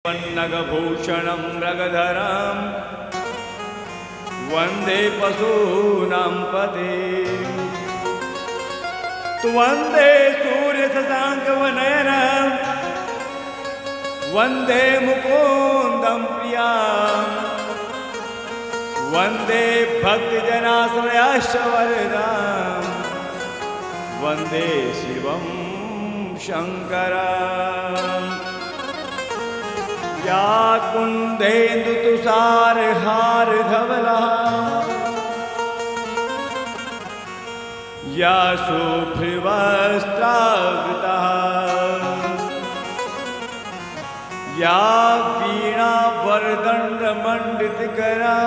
पन्नगभूषणं मृगधरं वन्दे पशूनां पतिं वन्दे सूर्यशशाङ्कवनयनं वन्दे मुकुन्दं प्रियां वन्दे भक्तजनाश्रयाश्रवरदां वन्दे शिवं शङ्करम्। या कुन्देन्दुतुषारहारधवला या शुभ्रवस्त्रावृता या वीणावरदण्डमण्डितकरा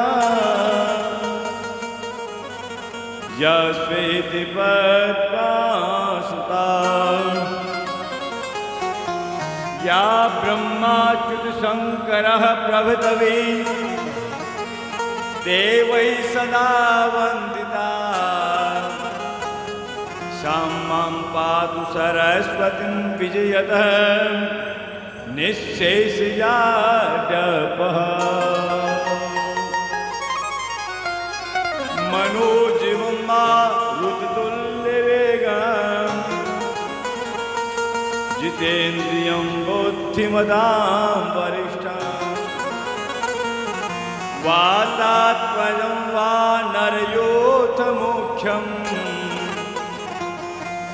या श्वेतपद्मासुता या ब्रह्माच्युत शङ्करः प्रभृतवे देवै सदा वन्दिता सां पातु सरस्वतीं विजयतः निःशेषजाड्यपः। मनोजीवं मारुततुल्यवेगम् जितेन्द्रियं बुद्धिमतां वरिष्ठं वातात्मजं वानरयोथमुख्यं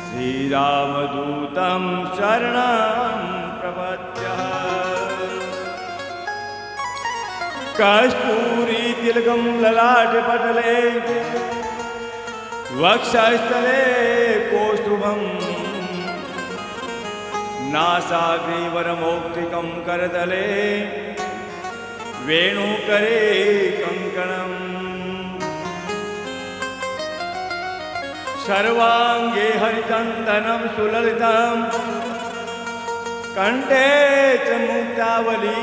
श्रीरामदूतं शरणं प्रपद्ये। कस्तूरीतिलकं ललाटपटले वक्षस्थले कौस्तुभम् नासाग्रीवरमौक्तिकं करतले वेणुकरे कङ्कणम् सर्वाङ्गे हरिचन्दनं सुललितं कण्ठे च मुक्तावली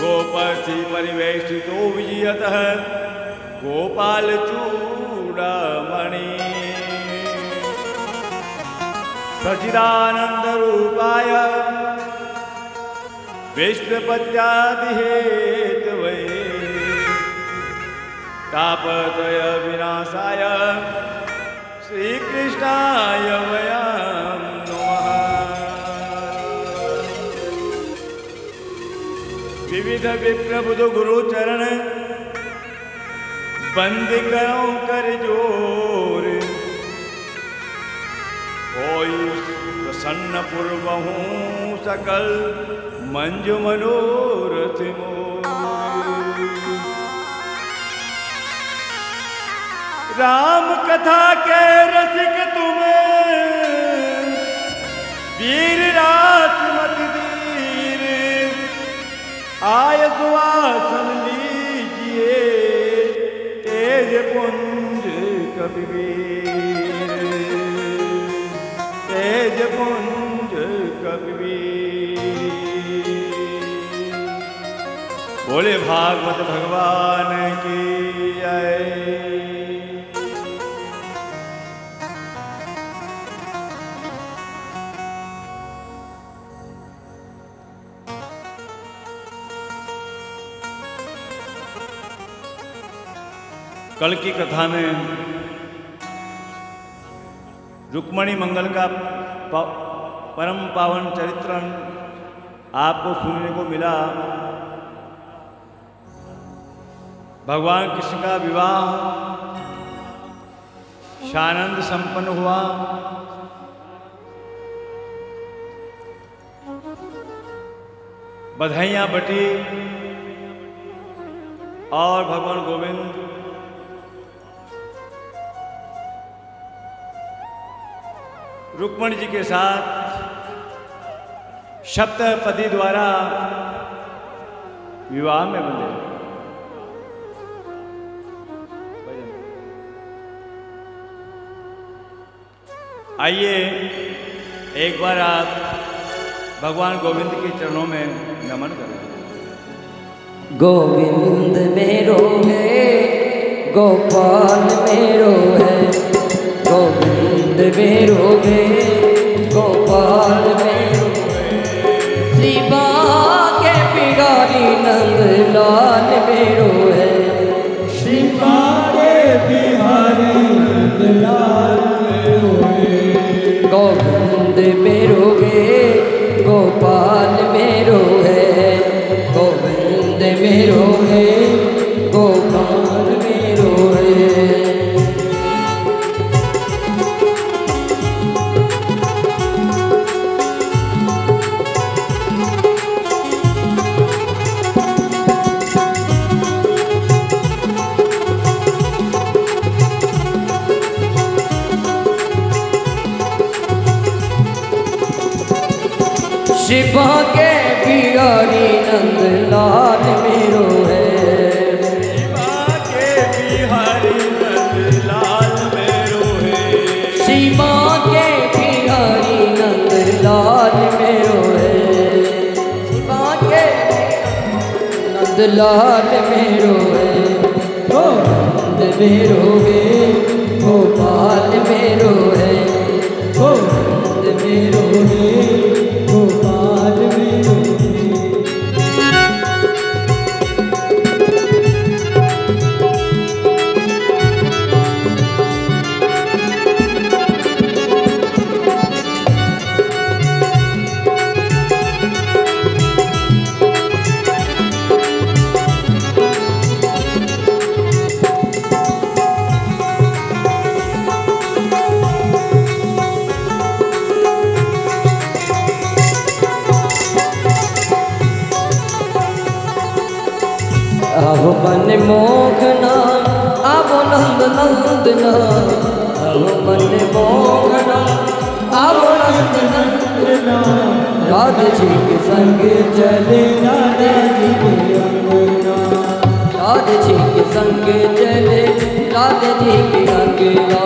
गोपर्थि परिवेष्टितो विजयतः गोपालचूडामणि। सच्चिदानन्दरूपाय विष्णुपत्यादिहेतवे तापत्रय विनाशाय श्रीकृष्णाय वयं नमः। विविध विप्रबुध गुरुचरण बंद करो कर जोर कोई प्रसन्न पूर्वहु सकल मंजु मनोरथ मोर। राम कथा के रसिक तुम वीर रास मत दीर आय सुवासन लीजिए तेज पुंज कबीर तेज पुंज कबीर। बोले भागवत भगवान की जय। कल की कथा में रुक्मणी मंगल का परम पावन चरित्र आपको सुनने को मिला। भगवान कृष्ण का विवाह सानंद संपन्न हुआ। बधाइयां बटी और भगवान गोविंद रुक्मणी जी के साथ सप्तपदी द्वारा विवाह में बंधे। आइए एक बार आप भगवान गोविंद के चरणों में नमन करें। गोविंद मेरो है गोपाल मेरो है गोविंद मेरो है गोपाल मेरो है श्री नंद लाल मेरो है, श्री बांके बिहारी नंद लाल मेरो है। गोविंद मेरो है, गोपाल मेरो है, गोविंद मेरो है, गोपाल मेरो है। शिव बांके बिहारी नंद लाल मेरो है, शिव बांके बिहारी नंद लाल मेरो है। शिव बांके बिहारी नंद लाल मेरो है, शिव बांके नंद लाल मेरो है। गोविंद मेरो है, गोपाल मेरो है, गोविंद मेरो है, गोपाल मेरो है। अब मन मोहना, अब नंद नंदना, अब मन मोहना, अब नंद नंदना। राधे जी के संग चले, राधे जी के अंगना, राधे जी के संग चले, राधे जी के अंगना।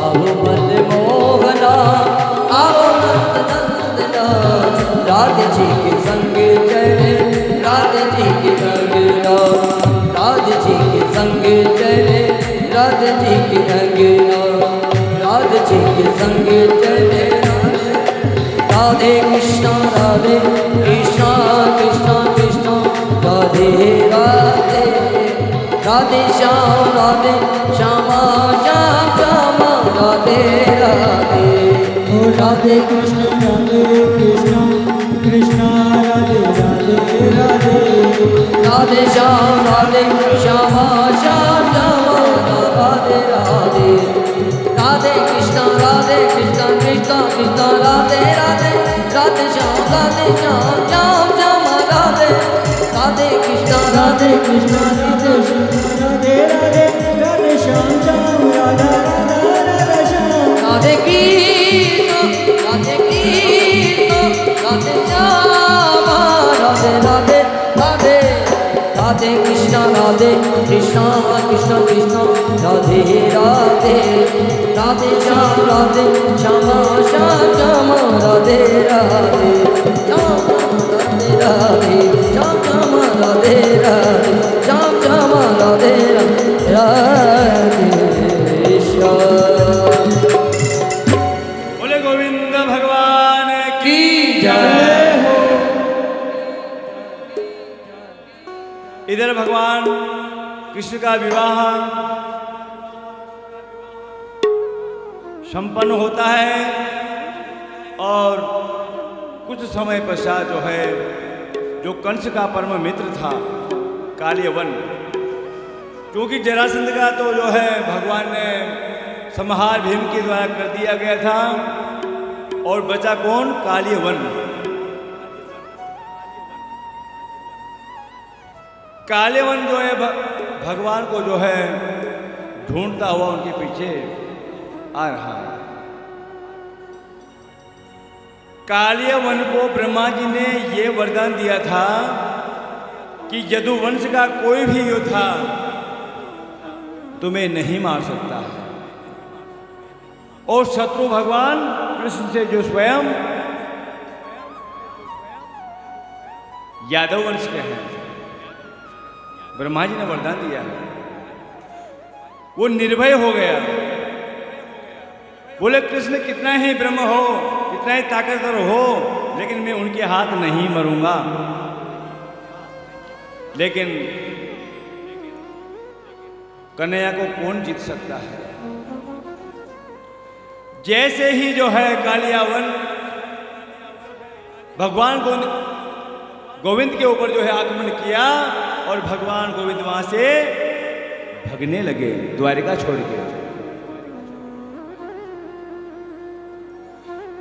अब मन मोहना, अब नंद नंदना, राधे जी के संग चले, राधे जी के अंगना, राधे जी के संग चले, राधे जी के अंगना, राधे जी के संग चले। राधे कृष्णा राधे कृष्णा, कृष्णा कृष्णा राधे राधे, राधे श्याम राधे श्यामा, श्याम श्यामा राधे राधे। ओ राधे कृष्ण कृष्णा, कृष्णा राधे राधे राधे। राधे श्याम राधे श्यामा, श्याम श्यामा राधे राधे। राधे कृष्णा कृष्णा कृष्णा राधे राधे, राधे श्याम श्याम श्यामा राधे। राधे कृष्णा राधे कृष्णा राधे श्याम राधे राधे, राधे श्याम श्याम राधा राधा राधा श्याम। राधे कृष्ण राधे श्यामा राधे राधे राधे। राधे कृष्णा कृष्णा कृष्णा राधे राधे। राधे श्याम राधे श्यामा, श्याम श्यामा राधे राधे, श्याम राधे राधे, श्याम श्यामा राधे राधे, श्याम श्यामा राधे राधे श्याम। बोले गोविंद भगवान की जय हो। इधर भगवान कृष्ण का विवाह संपन्न होता है और कुछ समय पश्चात जो है, जो कंस का परम मित्र था कालियवन, क्योंकि जरासंध का तो जो है भगवान ने संहार भीम के द्वारा कर दिया गया था, और बचा कौन? कालियवन। कालियवन जो है भगवान को जो है ढूंढता हुआ उनके पीछे आ रहा है। कालियवन को ब्रह्मा जी ने ये वरदान दिया था कि यदुवंश का कोई भी योद्धा तुम्हें नहीं मार सकता है, और शत्रु भगवान कृष्ण से जो स्वयं यादव वंश के हैं, ब्रह्मा जी ने वरदान दिया है। वो निर्भय हो गया, बोले कृष्ण कितना ही ब्रह्म हो, कितना ही ताकतवर हो, लेकिन मैं उनके हाथ नहीं मरूंगा। लेकिन कन्हैया को कौन जीत सकता है। जैसे ही जो है कालियावन भगवान गोविंद के ऊपर जो है आक्रमण किया और भगवान गोविंद वहां से भगने लगे द्वारिका छोड़ के।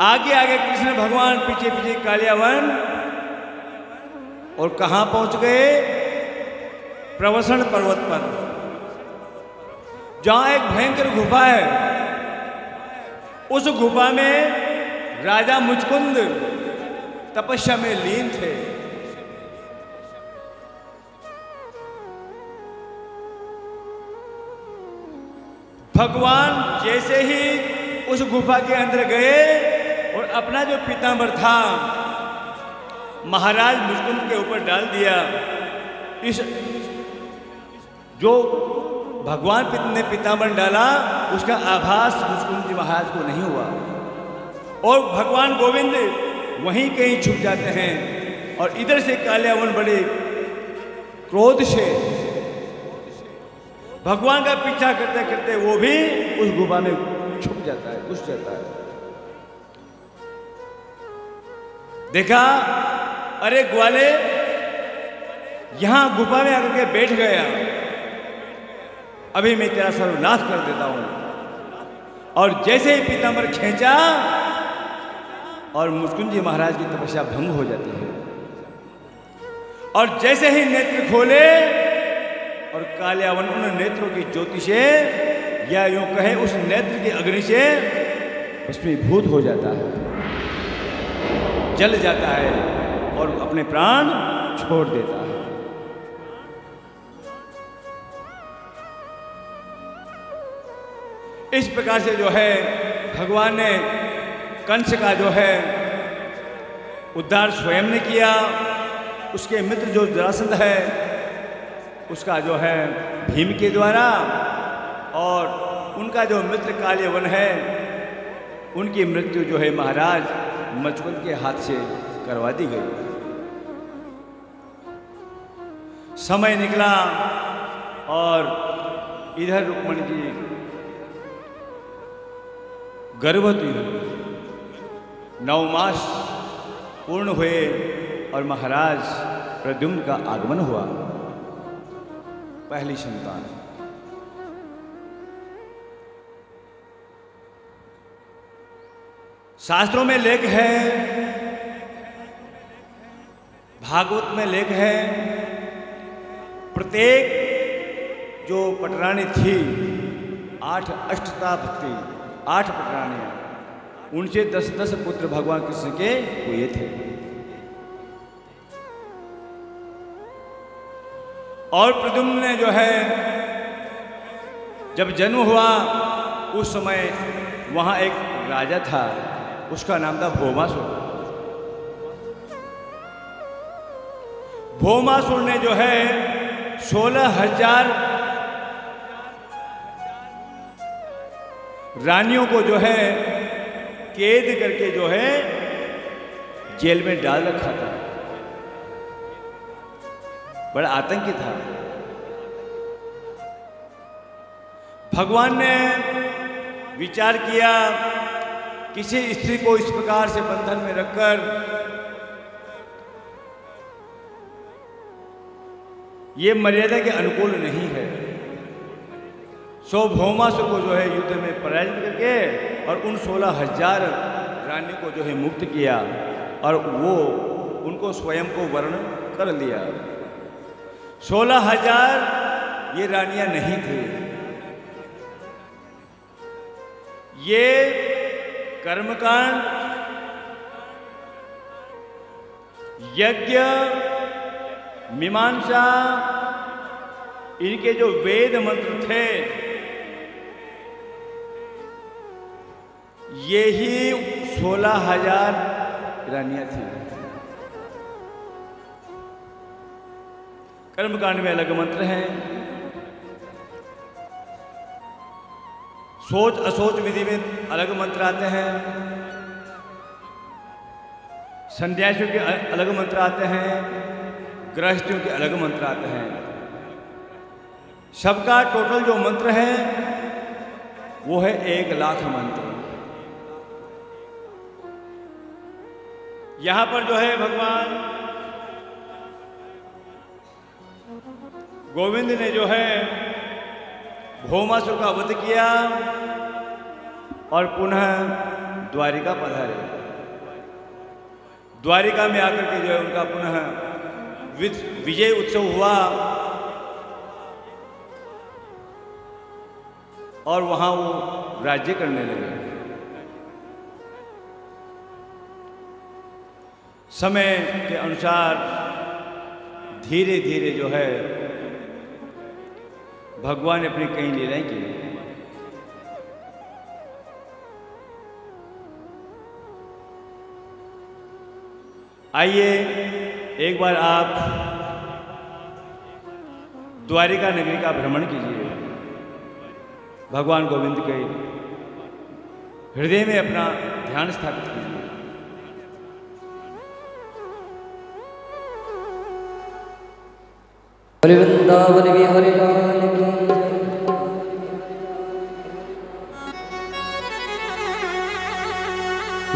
आगे आगे कृष्ण भगवान, पीछे पीछे कालियावन, और कहां पहुंच गए? प्रवसन पर्वत पर, जहां एक भयंकर गुफा है। उस गुफा में राजा मुचकुंद तपस्या में लीन थे। भगवान जैसे ही उस गुफा के अंदर गए और अपना जो पीतांबर था महाराज मुचकुंद के ऊपर डाल दिया, इस जो भगवान ने पीतांबर डाला उसका आभास मुचकुंद जी महाराज को नहीं हुआ, और भगवान गोविंद वहीं कहीं छुप जाते हैं। और इधर से कालियावन बड़े क्रोध से भगवान का पीछा करते करते वो भी उस गुफा में छुप जाता है, घुस जाता है। देखा, अरे ग्वाले, यहां गुफा में आकर के बैठ गया, अभी मैं तेरा सर्वनाश कर देता हूं। और जैसे ही पीतांबर खींचा और मुचकुंद जी महाराज की तपस्या भंग हो जाती है, और जैसे ही नेत्र खोले और कालियावन उन नेत्रों की ज्योति से, या यूं कहें उस नेत्र की अग्नि से भस्मीभूत हो जाता है, जल जाता है और अपने प्राण छोड़ देता है। इस प्रकार से जो है भगवान ने कंस का जो है उद्धार स्वयं ने किया। उसके मित्र जो जरासंध है उसका जो है भीम के द्वारा, और उनका जो मित्र कालियावन है उनकी मृत्यु जो है महाराज मुचकुंद के हाथ से करवा दी गई। समय निकला और इधर रुक्मणी जी गर्भवती, 9 मास पूर्ण हुए और महाराज प्रद्युम्न का आगमन हुआ, पहली संतान। शास्त्रों में लेख है, भागवत में लेख है, प्रत्येक जो पटरानी थी, 8 अष्टता भक्ति, 8 पटरानियां, उनसे 10-10 पुत्र भगवान कृष्ण के हुए थे। और प्रद्युम्न ने जो है जब जन्म हुआ उस समय वहां एक राजा था, उसका नाम था भौमासुर। भौमासुर ने जो है 16,000 रानियों को जो है कैद करके जो है जेल में डाल रखा था। बड़ा आतंकी था। भगवान ने विचार किया किसी स्त्री को इस प्रकार से बंधन में रखकर ये मर्यादा के अनुकूल नहीं है। सो भौमासुर को जो है युद्ध में पराजित करके और उन 16,000 रानी को जो है मुक्त किया, और वो उनको स्वयं को वर्ण कर लिया। 16,000 ये रानियां नहीं थी, ये कर्मकांड, यज्ञ, मीमांसा, इनके जो वेद मंत्र थे ये ही 16,000 रानियां थी। कर्मकांड में अलग मंत्र हैं, सोच असोच विधि में अलग मंत्र आते हैं, संध्यासु के अलग मंत्र आते हैं, गृहस्थियों के अलग मंत्र आते हैं। सबका टोटल जो मंत्र है वो है 1,00,000 मंत्र। यहां पर जो है भगवान गोविंद ने जो है भौमासुर का वध किया और पुनः द्वारिका पधारे। द्वारिका में आकर के जो है उनका पुनः विजय उत्सव हुआ और वहां वो राज्य करने लगे। समय के अनुसार धीरे धीरे जो है भगवान ने अपनी कई लीलाएं की। आइए एक बार आप द्वारिका नगरी का भ्रमण कीजिए। भगवान गोविंद के हृदय में अपना ध्यान स्थापित कीजिए। हरि वृंदावन बिहारी लाल की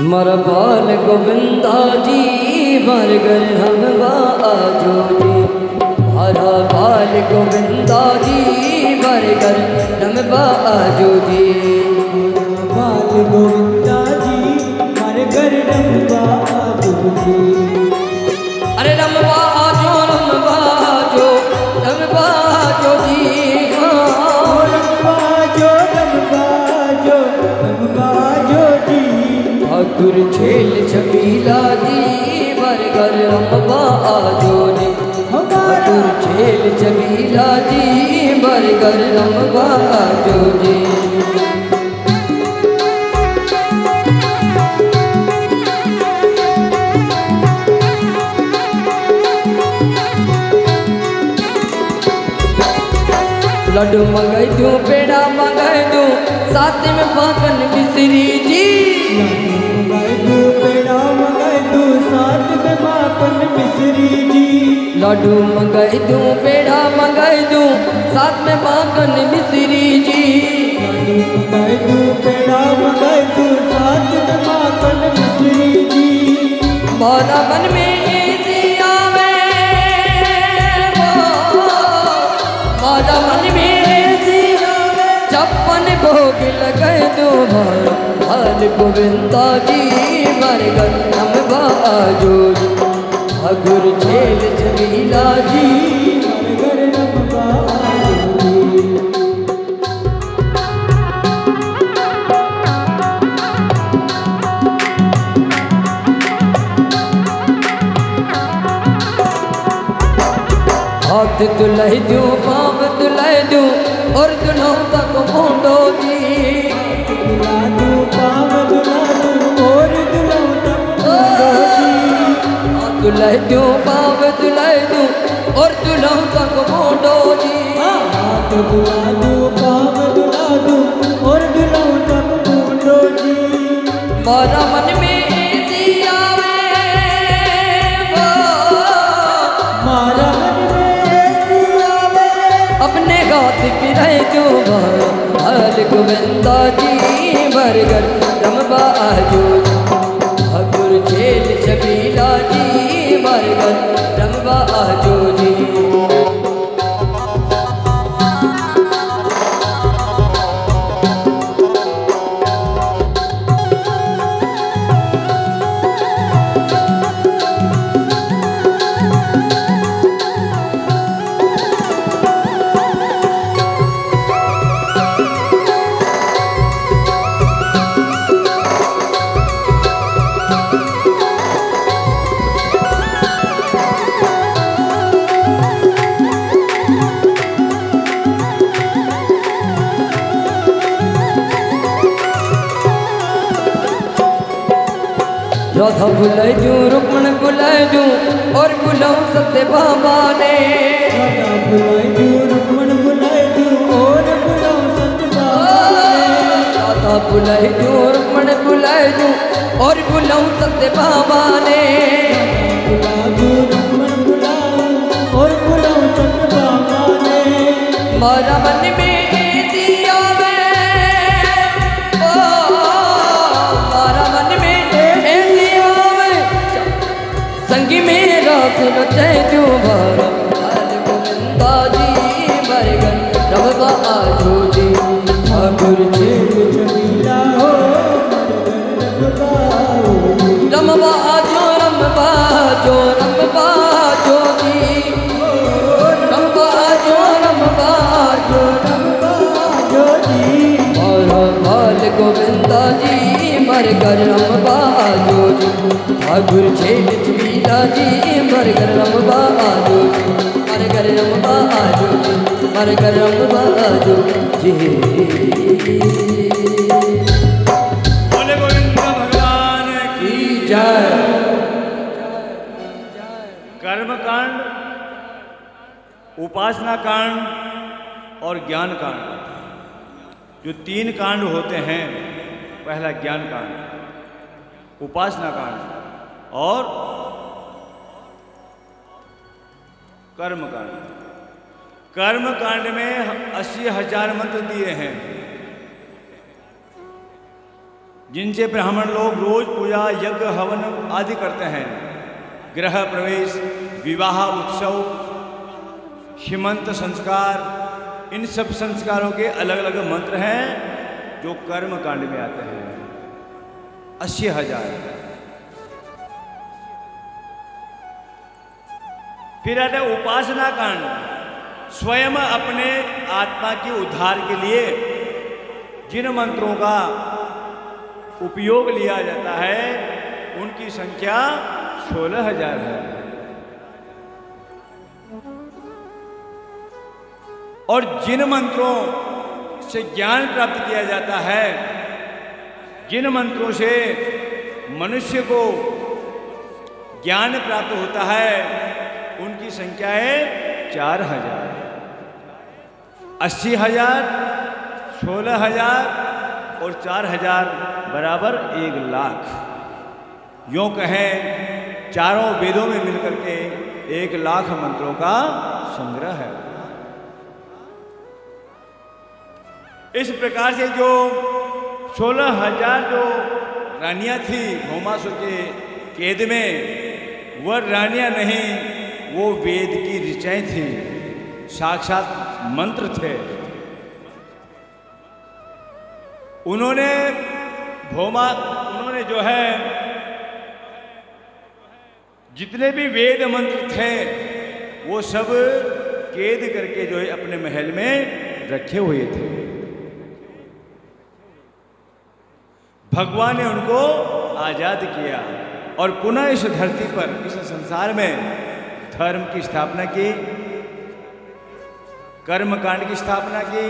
मर बाल गोविंदा जी बरगर हम बाजो जी। हरा बाल गोविंदा जी बरगर हम बाजो जी। बाल गोविंदा जी बरगर हम बाजो जी। अरे रम बाजो रम बाजो जी। रम बाजो जी। ठाकुर छेल छबीला जी बरगर रम बाजो जी। ठाकुर छेल छबीला जी बरगर रम बाजो जी। लड्डू मंगाई दूं पेड़ा मंगाई दूं साथ में पाकन मिश्री जी। मंगाई दूं पेड़ा मंगाई दूं साथ में माखन मिश्री जी। लड्डू मंगाई दूं पेड़ा मंगाई दूं साथ में पाकन मिश्री जी। मंगाई दूं पेड़ा मंगाई दूं साथ में माखन मिश्री जी। मौला मन में ऐसी आवे मौला मन में ऐसी आवे 56 भोग लगाए दो भाल गोविंदा जी बरगर हम बाजो जी। ठाकुर छेल छबीला जी बरगर हम बाजो जी। हाथ दुलाई दूं पाँव दुलाई दूं और दुल्हों तक मूंडो जी। दुला दूं पाँव दुला दूं और दुल्हों तक मूंडो जी। हाथ दुलाई दूं पाँव दुलाई दूं और दुल्हों तक मूंडो जी। हाथ दुला दूं पाँव दुला दूं और दुल्हों तक मूंडो जी। मारा मन में ऐसी आवे मारा मन में ऐसी आवे अपने हाथ पिराए दो भाल गोविंदा जी बरगर रम बाजो जी। ठाकुर छेल छबीला जी बरगर रम बाजो जी। राधा बुलाई दूं रुक्मण बुलाई दूं और बुलाऊं सत्य बाबा ने। राधा बुलाई दूं रुक्मण बुलाई दूं और बुलाऊं सत्य बाबा ने। राधा बुलाई दूं रुक्मण बुलाई दूं और बुलाऊं सत्य बाबा ने। बुला दूं रुक्मण बुलाऊं मारा मन में दिया मारा मन में दिया संगी में रख नचे क्यों भरा गोविंदा जी मरगन रमबा आजो जी ठाकुर जी जमीला हो रमबा आजो रमबा जो रमबा जो जी रमबा जो रमबा जो रमबा जो जी और बाल गोविंदा जी मरगर रमबा जो जी ठाकुर छेद जमीला जी मरगर रमबा जो जी मरगर रमबा जो जी मरगर रमबा जो जी। बोले गोविंद भगवान की जय। कर्म कांड, उपासना कांड और ज्ञान कांड, जो 3 कांड होते हैं, पहला ज्ञान कांड, उपासना कांड और कर्म कांड। कर्म कांड में 80,000 मंत्र दिए हैं, जिनसे ब्राह्मण लोग रोज पूजा यज्ञ हवन आदि करते हैं। गृह प्रवेश, विवाह उत्सव, सीमंत संस्कार, इन सब संस्कारों के अलग अलग मंत्र हैं जो कर्म कांड में आते हैं। 80,000। फिर आता है उपासना कांड। स्वयं अपने आत्मा के उद्धार के लिए जिन मंत्रों का उपयोग लिया जाता है उनकी संख्या 16,000 है। और जिन मंत्रों से ज्ञान प्राप्त किया जाता है, जिन मंत्रों से मनुष्य को ज्ञान प्राप्त होता है, उनकी संख्या है 4,000। 80,000, 16,000 और 4,000 बराबर 1,00,000। यूँ कहें चारों वेदों में मिलकर के 1,00,000 मंत्रों का संग्रह है। इस प्रकार से जो 16,000 जो रानियां थी भौमासुर के कैद में, वह रानियां नहीं, वो वेद की ऋचाएं थी, साक्षात मंत्र थे। उन्होंने जो है जितने भी वेद मंत्र थे वो सब कैद करके जो है अपने महल में रखे हुए थे। भगवान ने उनको आजाद किया और पुनः इस धरती पर, इस संसार में धर्म की स्थापना की, कर्म कांड की स्थापना की,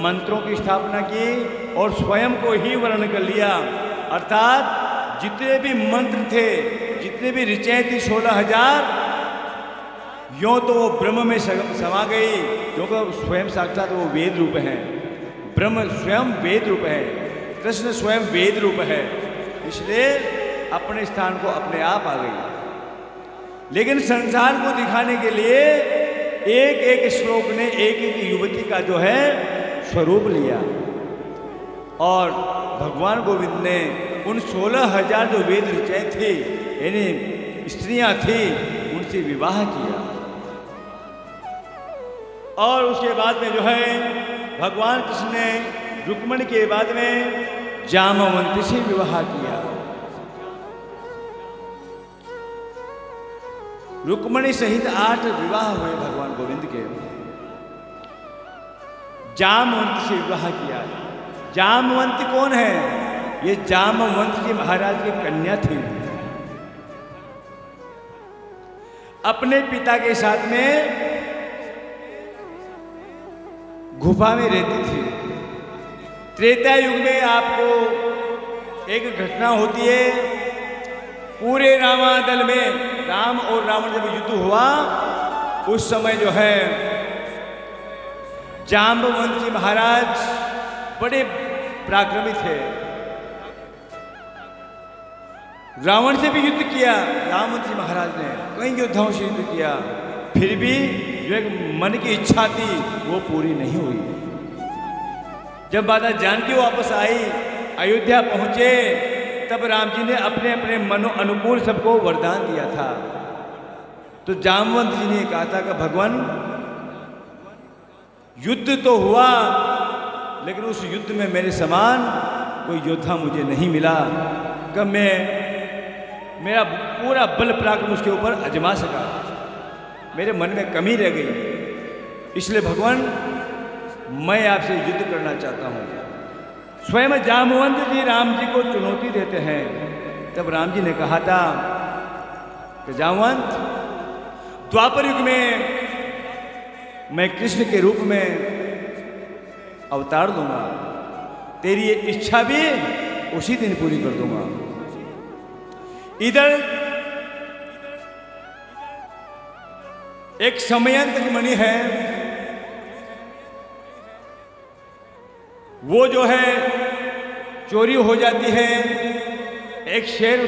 मंत्रों की स्थापना की और स्वयं को ही वर्ण कर लिया। अर्थात जितने भी मंत्र थे, जितने भी ऋचाएं थी 16,000, यों तो वो ब्रह्म में समा गई, क्योंकि स्वयं साक्षात वो वेद रूप है। ब्रह्म स्वयं वेद रूप है, कृष्ण स्वयं वेद रूप है, इसलिए अपने स्थान को अपने आप आ गई। लेकिन संसार को दिखाने के लिए एक एक श्लोक ने एक एक युवती का जो है स्वरूप लिया और भगवान गोविंद ने उन 16,000 जो वेद ऋचाएं थी, यानी स्त्रियां थी, उनसे विवाह किया। और उसके बाद में जो है भगवान कृष्ण ने रुक्मिणी के बाद में जामवंती से विवाह किया। रुक्मिणी सहित 8 विवाह हुए भगवान गोविंद के। जामवंत से विवाह किया। जामवंत कौन है? ये जामवंत जी महाराज की कन्या थी। अपने पिता के साथ में गुफा में रहती थी। त्रेता युग में आपको एक घटना होती है, पूरे रामादल में राम और रावण जब युद्ध हुआ उस समय जो है जाम्बवंत जी महाराज बड़े पराक्रमी थे। रावण से भी युद्ध किया जाम्बवंत जी महाराज ने, कई योद्धाओं से युद्ध किया। फिर भी जो एक मन की इच्छा थी वो पूरी नहीं हुई। जब माता जानकी वापस आई, अयोध्या पहुंचे, तब राम जी ने अपने अपने मनो अनुकूल सबको वरदान दिया था। तो जामवंत जी ने कहा था कि भगवान युद्ध तो हुआ, लेकिन उस युद्ध में मेरे समान कोई योद्धा मुझे नहीं मिला कि मेरा पूरा बल पराक्रम उसके ऊपर आजमा सका। मेरे मन में कमी रह गई, इसलिए भगवान मैं आपसे युद्ध करना चाहता हूँ। स्वयं जामवंत जी राम जी को चुनौती देते हैं। तब राम जी ने कहा था कि जामवंत, द्वापर युग में मैं कृष्ण के रूप में अवतार दूंगा, तेरी ये इच्छा भी उसी दिन पूरी कर दूंगा। इधर एक समयंत्र मणि है, वो जो है चोरी हो जाती है। एक शेर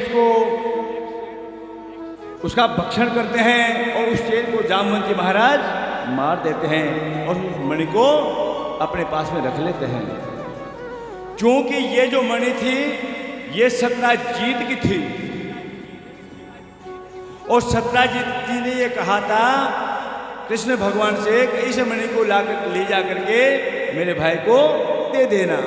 उसका भक्षण करते हैं और उस शेर को जामवंत जी महाराज मार देते हैं और उस मणि को अपने पास में रख लेते हैं। क्योंकि ये जो मणि थी ये सत्यजीत की थी और सत्यजीत जी ने ये कहा था कृष्ण भगवान से कि इस मणि को ले जा करके मेरे भाई को दे देना।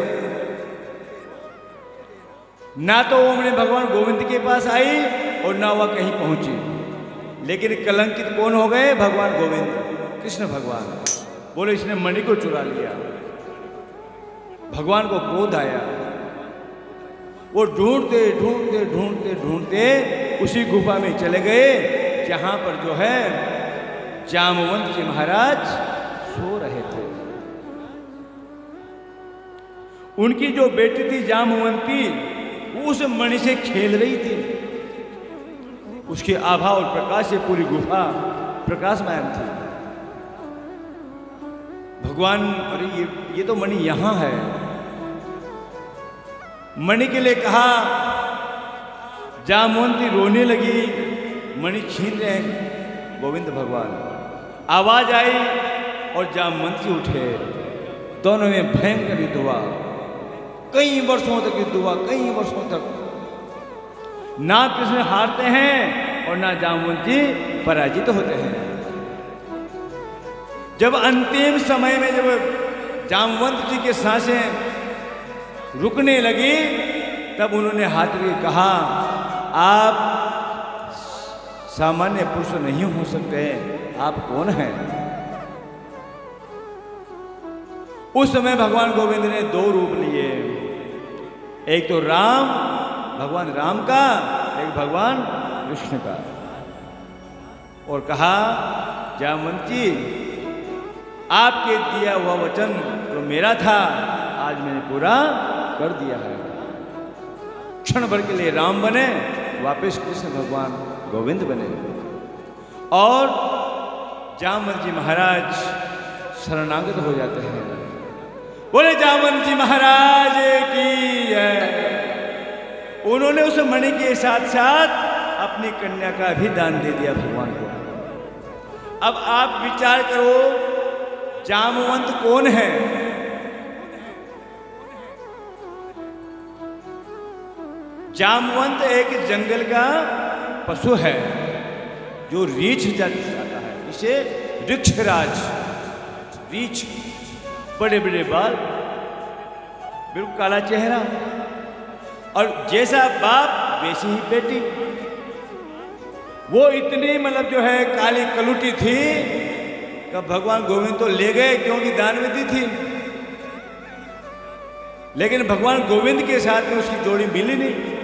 ना तो वो मणि भगवान गोविंद के पास आई और ना वह कहीं पहुंची, लेकिन कलंकित कौन हो गए? भगवान गोविंद, कृष्ण भगवान। बोले इसने मणि को चुरा लिया। भगवान को क्रोध आया, वो ढूंढते ढूंढते ढूंढते ढूंढते उसी गुफा में चले गए जहां पर जो है जामवंत जी महाराज सो रहे थे। उनकी जो बेटी थी जामवंती, उस मणि से खेल रही थी। उसके आभा और प्रकाश से पूरी गुफा प्रकाशमान थी। भगवान, अरे ये तो मणि यहां है। मणि के लिए कहा, जामवंती रोने लगी, मणि छीन रहे हैं गोविंद भगवान। आवाज आई और जामवंती उठे। दोनों में भयंकर युद्ध हुआ, कई वर्षों तक युद्ध हुआ, कई वर्षों तक। ना कृष्ण हारते हैं और ना जामवंत जी पराजित होते हैं। जब अंतिम समय में जब जामवंत जी के सांसें रुकने लगी, तब उन्होंने हाथ में कहा, आप सामान्य पुरुष नहीं हो सकते, आप कौन हैं? उस समय भगवान गोविंद ने दो रूप लिए, एक तो राम, भगवान राम का, एक भगवान कृष्ण का, और कहा, जामवंत जी, आपके दिया हुआ वचन जो मेरा था आज मैंने पूरा कर दिया है। क्षण भर के लिए राम बने, वापस कृष्ण भगवान गोविंद बने और जामवंत जी महाराज शरणागत हो जाते हैं। बोले जामवंत जी महाराज की जय। उन्होंने उस मणि के साथ साथ अपनी कन्या का भी दान दे दिया भगवान को। अब आप विचार करो, जामवंत कौन है? जामवंत एक जंगल का पशु है जो रीछ जाता है, इसे वृक्षराज, रीछ, बड़े बड़े बाल, बिल्कुल काला चेहरा, और जैसा बाप वैसी ही बेटी। वो इतनी मतलब जो है काली कलुटी थी कि भगवान गोविंद तो ले गए क्योंकि दान में दी थी, लेकिन भगवान गोविंद के साथ में उसकी जोड़ी मिली नहीं।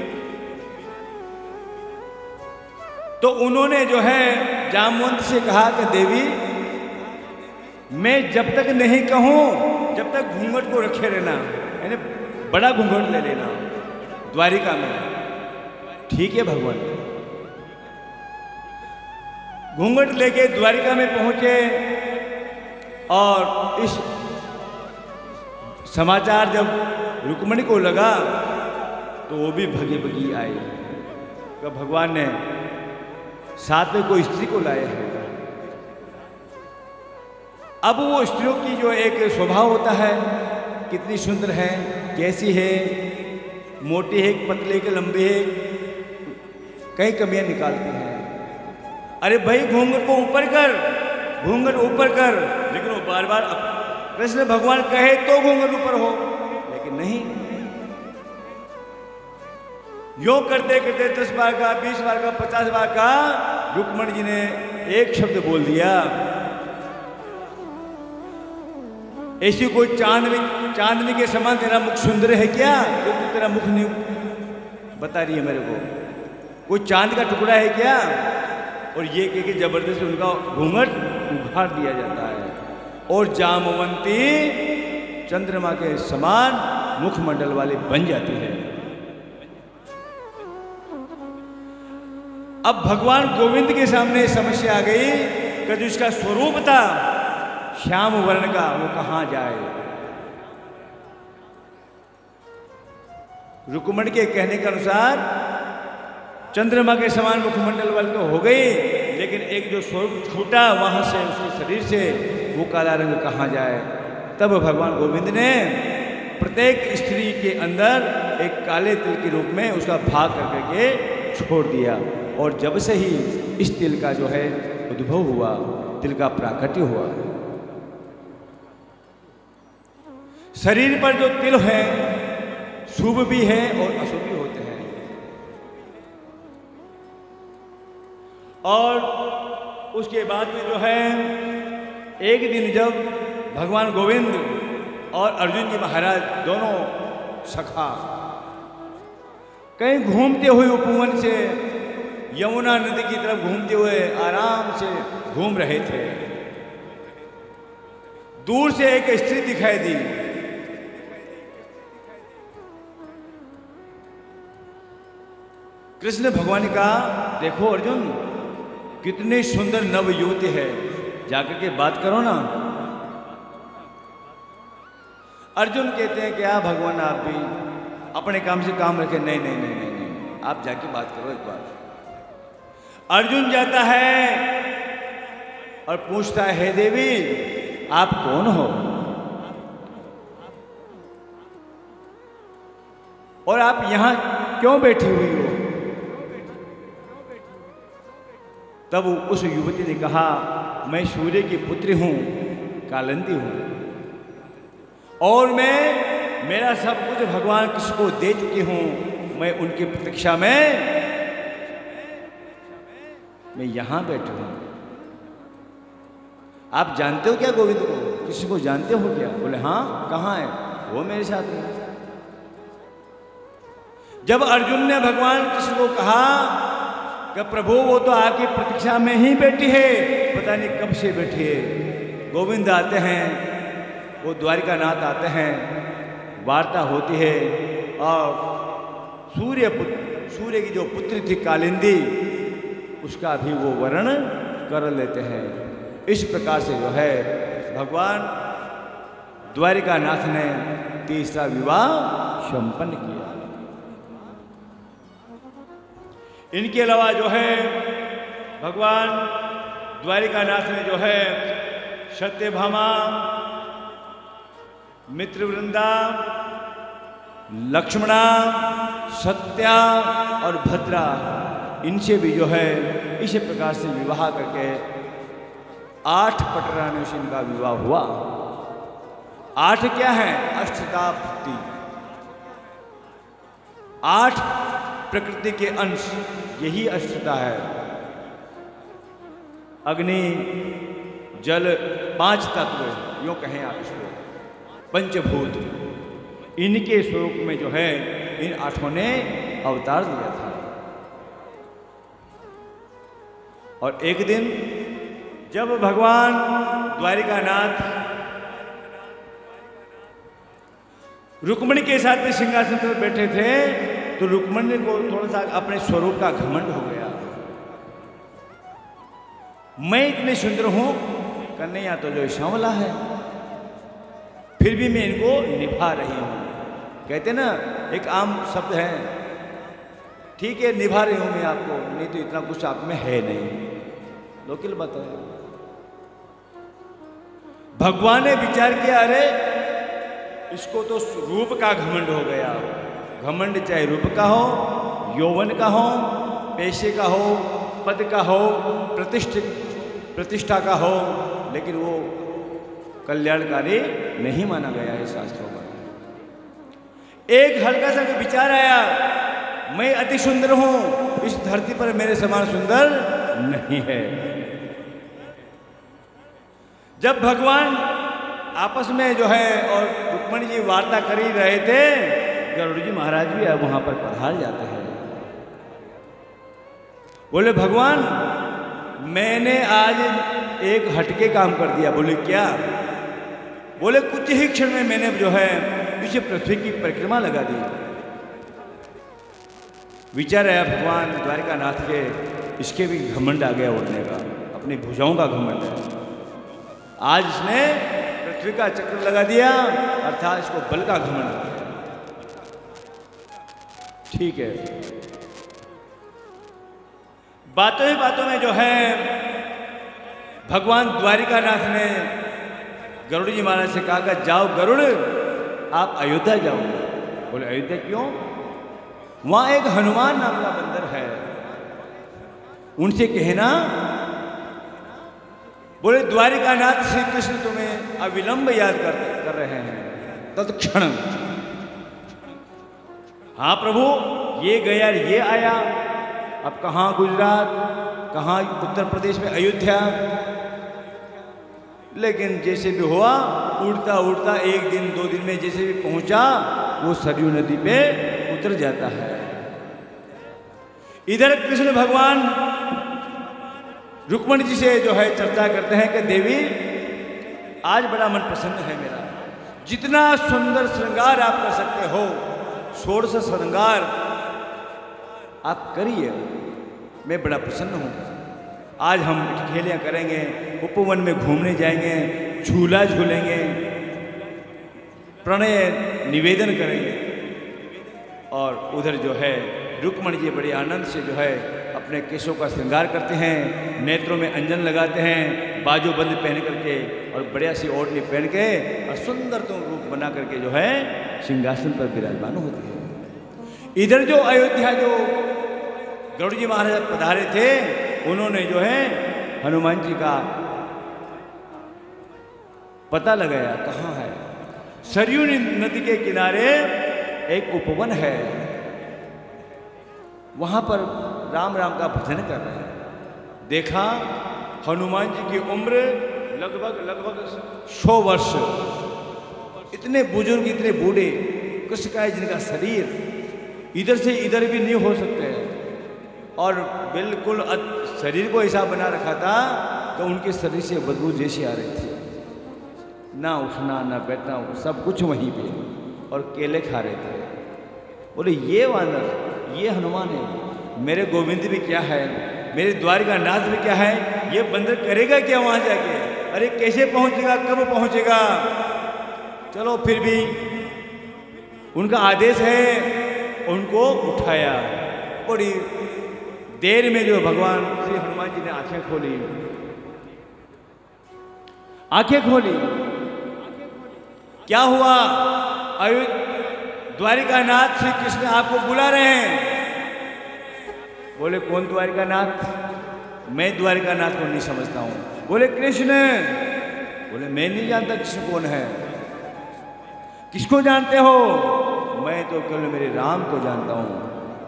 तो उन्होंने जो है जामवंत से कहा कि देवी, मैं जब तक नहीं कहूं जब तक घूंघट को रखे रहना, यानी बड़ा घूंघट ले लेना द्वारिका में। ठीक है भगवान। घूंघट लेके द्वारिका में पहुंचे और इस समाचार जब रुक्मिणी को लगा तो वो भी भगी भगी आई कि भगवान ने साथ में कोई स्त्री को लाए हैं। अब वो स्त्रियों की जो एक स्वभाव होता है, कितनी सुंदर है, कैसी है, मोटी है, पतले के लंबे है, कई कमियां निकालती हैं। अरे भाई घूंघट को ऊपर कर, घूंघट ऊपर कर, लेकिन वो बार बार कृष्ण भगवान कहे तो घूंघट ऊपर हो, लेकिन नहीं। यो करते करते 10 बार का, 20 बार का, 50 बार का रुक्मणी जी ने एक शब्द बोल दिया, ऐसी कोई चांदनी के समान तेरा मुख सुंदर है क्या? जो तू तेरा मुख नहीं बता रही है मेरे को, कोई चांद का टुकड़ा है क्या? और ये कह के जबरदस्ती उनका घूंघट उघाड़ दिया जाता है और जामवंती चंद्रमा के समान मुखमंडल वाली बन जाती है। अब भगवान गोविंद के सामने समस्या आ गई कि जो इसका स्वरूप था श्याम वर्ण का, वो कहां जाए। रुक्मणी के कहने के अनुसार चंद्रमा के समान मुखमंडल वाली तो हो गई, लेकिन एक जो स्वरूप छूटा वहां से, उसके शरीर से, वो काला रंग कहां जाए। तब भगवान गोविंद ने प्रत्येक स्त्री के अंदर एक काले तिल के रूप में उसका भाग करके छोड़ दिया, और जब से ही इस तिल का जो है उद्भव हुआ, तिल का प्राकट्य हुआ। शरीर पर जो तिल है शुभ भी है और अशुभ भी होते हैं। और उसके बाद में जो है एक दिन जब भगवान गोविंद और अर्जुन जी महाराज दोनों सखा कहीं घूमते हुए उपवन से यमुना नदी की तरफ घूमते हुए आराम से घूम रहे थे, दूर से एक स्त्री दिखाई दी। कृष्ण भगवान का, देखो अर्जुन कितनी सुंदर नव युवती है, जाकर के बात करो ना। अर्जुन कहते हैं कि भगवान आप भी अपने काम से काम रखें। नहीं नहीं नहीं नहीं नहीं, आप जाके बात करो एक बार। अर्जुन जाता है और पूछता है, हे देवी आप कौन हो और आप यहां क्यों बैठी हुई हो? तब उस युवती ने कहा, मैं सूर्य की पुत्री हूं, कालिंदी हूं, और मेरा सब कुछ भगवान कृष्ण को दे चुकी हूं। मैं उनकी प्रतीक्षा में मैं यहां बैठी हूं। आप जानते हो क्या गोविंद को? किसी को जानते हो क्या? बोले हाँ, कहाँ है वो? मेरे साथ में। जब अर्जुन ने भगवान कृष्ण को कहा कि प्रभु वो तो आपकी प्रतीक्षा में ही बैठी है, पता नहीं कब से बैठी है। गोविंद आते हैं, वो द्वारिकानाथ आते हैं, वार्ता होती है, और सूर्य की जो पुत्री थी कालिंदी, उसका भी वो वर्णन कर लेते हैं। इस प्रकार से जो है भगवान द्वारिकानाथ ने तीसरा विवाह संपन्न किया। इनके अलावा जो है भगवान द्वारिकानाथ ने जो है सत्यभामा, मित्रवृंदा, लक्ष्मणा, सत्या और भद्रा, इनसे भी जो है इसी प्रकार से विवाह करके 8 पटरानियों से इनका विवाह हुआ। 8 क्या है? अष्टता भक्ति, 8 प्रकृति के अंश, यही अष्टता है। अग्नि, जल, 5 तत्व, यूँ कहें आप इसको, पंचभूत, इनके स्वरूप में जो है इन 8 ने अवतार लिया था। और एक दिन जब भगवान द्वारिकानाथ रुक्मणी के साथ में सिंहासन पर बैठे थे, तो रुक्मणी को थोड़ा सा अपने स्वरूप का घमंड हो गया। मैं इतनी सुंदर हूं, कन्हैया तो जो सांवला है, फिर भी मैं इनको निभा रही हूं। कहते ना, एक आम शब्द है, ठीक है निभा रही हूं मैं आपको, नहीं तो इतना कुछ आप में है नहीं, लोकल बात है। भगवान ने विचार किया, अरे इसको तो रूप का घमंड हो गया। घमंड चाहे रूप का हो, यौवन का हो, पैसे का हो, पद का हो, प्रतिष्ठा का हो, लेकिन वो कल्याणकारी नहीं माना गया है शास्त्रों में। एक हल्का सा विचार आया, मैं अति सुंदर हूं, इस धरती पर मेरे समान सुंदर नहीं है। जब भगवान आपस में जो है और रुक्मणी जी वार्ता कर ही रहे थे, गरुड़ जी महाराज भी अब वहां पर पधार जाते हैं। बोले भगवान, मैंने आज एक हटके काम कर दिया। बोले क्या? बोले कुछ ही क्षण में मैंने जो है इस पृथ्वी की परिक्रमा लगा दी। विचार है भगवान द्वारिकानाथ के, इसके भी घमंड आ गया उड़ने का, अपनी भुजाओं का घमंड है। आज इसने पृथ्वी का चक्र लगा दिया, अर्थात इसको बल का घमंड आ गया। ठीक है, बातों ही बातों में जो है भगवान द्वारिकानाथ ने गरुड़ जी महाराज से कहा कि जाओ गरुड़, आप अयोध्या जाओ। बोले अयोध्या क्यों? वहां एक हनुमान नाम का बंदर है, उनसे कहना। बोले द्वारिकानाथ श्री कृष्ण तुम्हें अविलंब याद कर रहे हैं तत्क्षण। हाँ प्रभु, ये गया ये आया, अब कहाँ गुजरात, कहाँ उत्तर प्रदेश में अयोध्या। लेकिन जैसे भी हुआ, उड़ता उड़ता एक दिन दो दिन में जैसे भी पहुंचा, वो सरयू नदी पे उतर जाता है। इधर कृष्ण भगवान रुक्मणी जी से जो है चर्चा करते हैं कि देवी आज बड़ा मन प्रसन्न है मेरा, जितना सुंदर श्रृंगार आप कर सकते हो, षोडश श्रृंगार आप करिए, मैं बड़ा प्रसन्न हूँ। आज हम खेलियाँ करेंगे, उपवन में घूमने जाएंगे, झूला झूलेंगे, प्रणय निवेदन करेंगे। और उधर जो है रुक्मणी जी बड़े आनंद से जो है अपने केशों का श्रृंगार करते हैं, नेत्रों में अंजन लगाते हैं, बाजूबंद पहन करके और बढ़िया सी ओढ़नी पहन के और सुंदरतम रूप बना करके जो है सिंहासन पर विराजमान होती है। इधर जो अयोध्या जो गरुड़ जी महाराज पधारे थे, उन्होंने जो है हनुमान जी का पता लगाया कहाँ है। सरयू नदी के किनारे एक उपवन है, वहां पर राम राम का भजन कर रहे हैं। देखा हनुमान जी की उम्र लगभग 100 वर्ष। इतने बुजुर्ग, इतने बूढ़े, कृष्णकाय जिनका शरीर इधर से इधर भी नहीं हो सकते हैं, और बिल्कुल शरीर को ऐसा बना रखा था कि उनके शरीर से बदबू जैसी आ रही थी। ना उठना ना बैठना, सब कुछ वहीं पे, और केले खा रहे थे। बोले ये वानर, ये हनुमान है, मेरे गोविंद भी क्या है, मेरे द्वारिकानाथ भी क्या है, ये बंदर करेगा क्या वहाँ जाके? अरे कैसे पहुँचेगा, कब पहुँचेगा? चलो फिर भी उनका आदेश है, उनको उठाया। बड़ी देर में जो भगवान श्री हनुमान जी ने आंखें खोली, क्या हुआ? द्वारिकानाथ श्री कृष्ण आपको बुला रहे हैं। बोले कौन द्वारिकानाथ? मैं द्वारिकानाथ को नहीं समझता हूं। बोले कृष्ण। बोले मैं नहीं जानता कृष्ण कौन है। किसको जानते हो? मैं तो केवल मेरे राम को जानता हूं,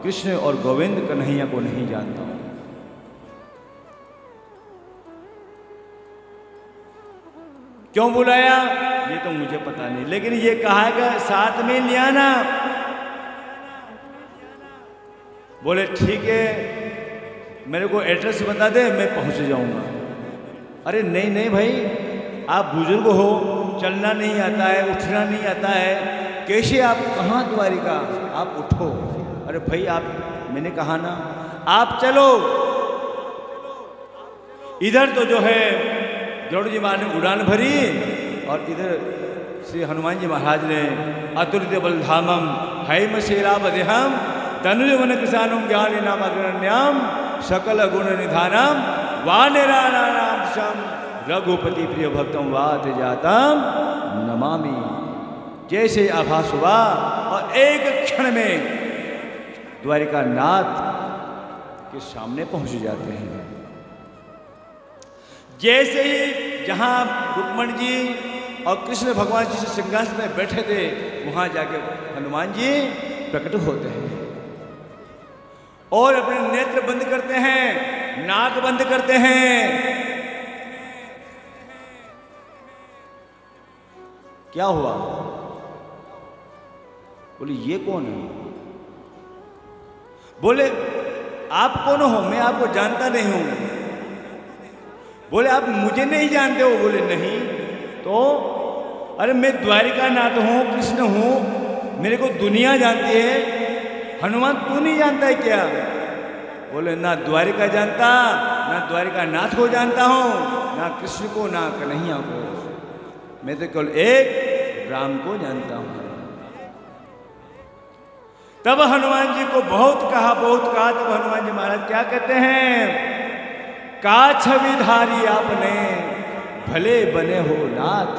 कृष्ण और गोविंद कन्हैया को नहीं जानता हूं। क्यों बुलाया ये तो मुझे पता नहीं, लेकिन ये कहा कि साथ में ले आना। बोले ठीक है, मेरे को एड्रेस बता दे, मैं पहुंच जाऊंगा। अरे नहीं नहीं भाई, आप बुजुर्ग हो, चलना नहीं आता है, उठना नहीं आता है, कैसे आप कहाँ द्वारिका? आप उठो। अरे भाई आप, मैंने कहा ना आप चलो। इधर तो जो है गरुड़ जी महाराज ने उड़ान भरी, और इधर श्री हनुमान जी महाराज ने अतुलित बलधामम हैमशेलावदेहम तनुजवन किसानम ज्ञान नाम अग्रण्याम सकल गुण निधानम वानराणाम शम रघुपति प्रिय भक्तम वात जातम नमामि। जैसे आभास हुआ और एक क्षण में द्वारिका नाथ के सामने पहुंच जाते हैं। जैसे ही जहां रुक्मण जी और कृष्ण भगवान जी से सिंहासन में बैठे थे वहां जाके हनुमान जी प्रकट होते हैं और अपने नेत्र बंद करते हैं, नाक बंद करते हैं। क्या हुआ? बोले ये कौन है? बोले आप कौन हो? मैं आपको जानता नहीं हूं। बोले आप मुझे नहीं जानते हो? बोले नहीं। तो अरे मैं द्वारिका नाथ हूं, कृष्ण हूं, मेरे को दुनिया जानती है, हनुमान तू नहीं जानता है क्या? बोले ना द्वारिका जानता, ना द्वारिका नाथ को जानता हूं, ना कृष्ण को, ना कन्हैया को, मैं तो केवल एक राम को जानता हूं। तब हनुमान जी को बहुत कहा, तब हनुमान जी महाराज क्या कहते हैं? का छविधारी आपने भले बने हो नाथ,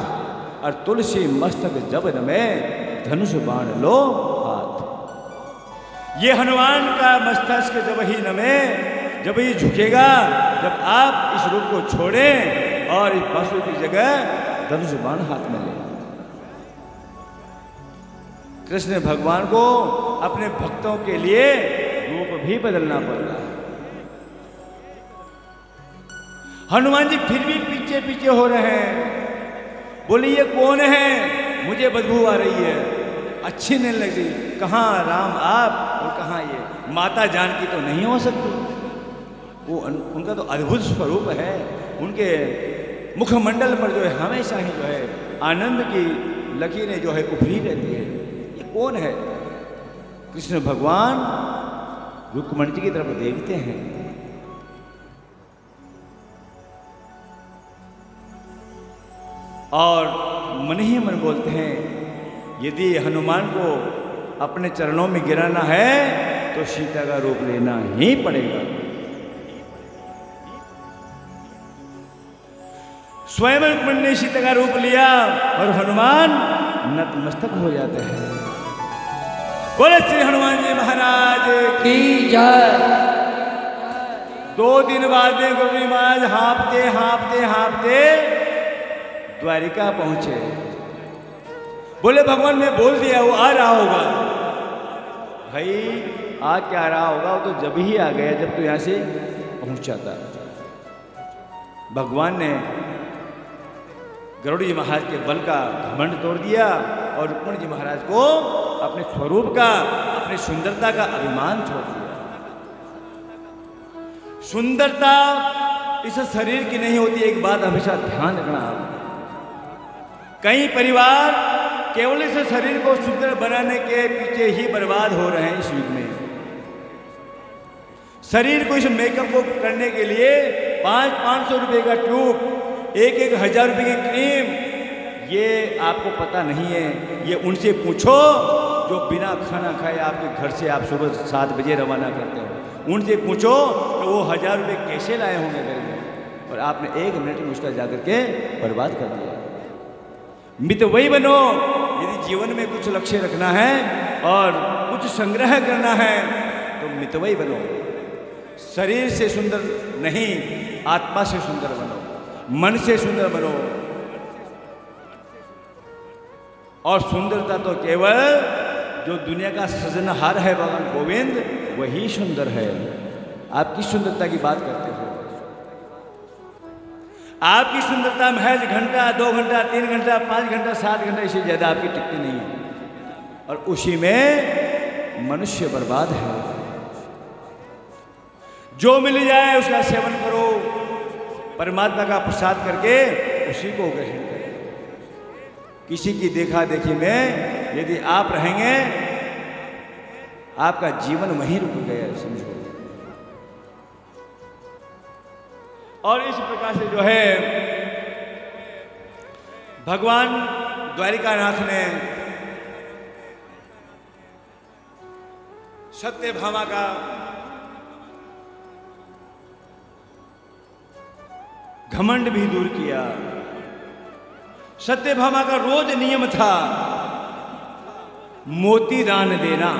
और तुलसी मस्तक जब में धनुष बाण लो हाथ। ये हनुमान का मस्तक जब ही नमे, जब ही झुकेगा, जब आप इस रूप को छोड़ें और इस बांसुरी की जगह धनुष बाण हाथ में लें। कृष्ण भगवान को अपने भक्तों के लिए रूप भी बदलना पड़ रहा है। हनुमान जी फिर भी पीछे पीछे हो रहे हैं। बोले ये कौन है? मुझे बदबू आ रही है, अच्छी नहीं लग रही। कहाँ राम आप और कहाँ ये? माता जानकी तो नहीं हो सकती। वो उनका तो अद्भुत स्वरूप है। उनके मुखमंडल पर जो है हमेशा ही जो है आनंद की लकीरें जो है उभरी रहती है। ये कौन है? कृष्ण भगवान रुक्मणी जी की तरफ देखते हैं और मन ही मन बोलते हैं, यदि हनुमान को अपने चरणों में गिराना है तो सीता का रूप लेना ही पड़ेगा। स्वयं रुक्मणी ने सीता का रूप लिया और हनुमान नतमस्तक हो जाते हैं। बोले श्री हनुमान जी महाराज की जय। 2 दिन बाद में गोविंद महाराज हाँफते द्वारिका पहुंचे। बोले भगवान मैं बोल दिया वो आ रहा होगा। भाई आ क्या रहा होगा? वो तो जब ही आ गया जब तो यहां से पहुंचा था। भगवान ने गरुड़ जी महाराज के बल का घमंड तोड़ दिया और रुक्मणी जी महाराज को अपने स्वरूप का, अपनी सुंदरता का अभिमान छोड़ दिया। सुंदरता इस शरीर की नहीं होती, एक बात हमेशा ध्यान रखना। कई परिवार केवल इस शरीर को सुंदर बनाने के पीछे ही बर्बाद हो रहे हैं इस युग में। शरीर को इस मेकअप को करने के लिए 500 रुपए का ट्यूब, 1,000 रुपए की क्रीम, ये आपको पता नहीं है। ये उनसे पूछो जो बिना खाना खाए आपके घर से आप सुबह 7 बजे रवाना करते हो। उनसे पूछो तो वो 1000 रुपये कैसे लाए होंगे घर में, और आपने 1 मिनट में उसका जाकर के बर्बाद कर दिया। मितव्ययी बनो। यदि जीवन में कुछ लक्ष्य रखना है और कुछ संग्रह करना है तो मितव्ययी बनो। शरीर से सुंदर नहीं, आत्मा से सुंदर बनो, मन से सुंदर बनो। और सुंदरता तो केवल जो दुनिया का सृजनहार है भगवान गोविंद, वही सुंदर है। आप किस सुंदरता की बात करते हो? आपकी सुंदरता महज घंटा, 2 घंटा, 3 घंटा, 5 घंटा, 7 घंटा, इससे ज्यादा आपकी टिकती नहीं है। और उसी में मनुष्य बर्बाद है। जो मिल जाए उसका सेवन करो, परमात्मा का प्रसाद करके उसी को ग्रहण करो। किसी की देखा देखी में यदि आप रहेंगे, आपका जीवन वहीं रुक गया, समझो। और इस प्रकार से जो है भगवान द्वारिकानाथ ने सत्यभामा का घमंड भी दूर किया। सत्यभामा का रोज नियम था मोती दान देना।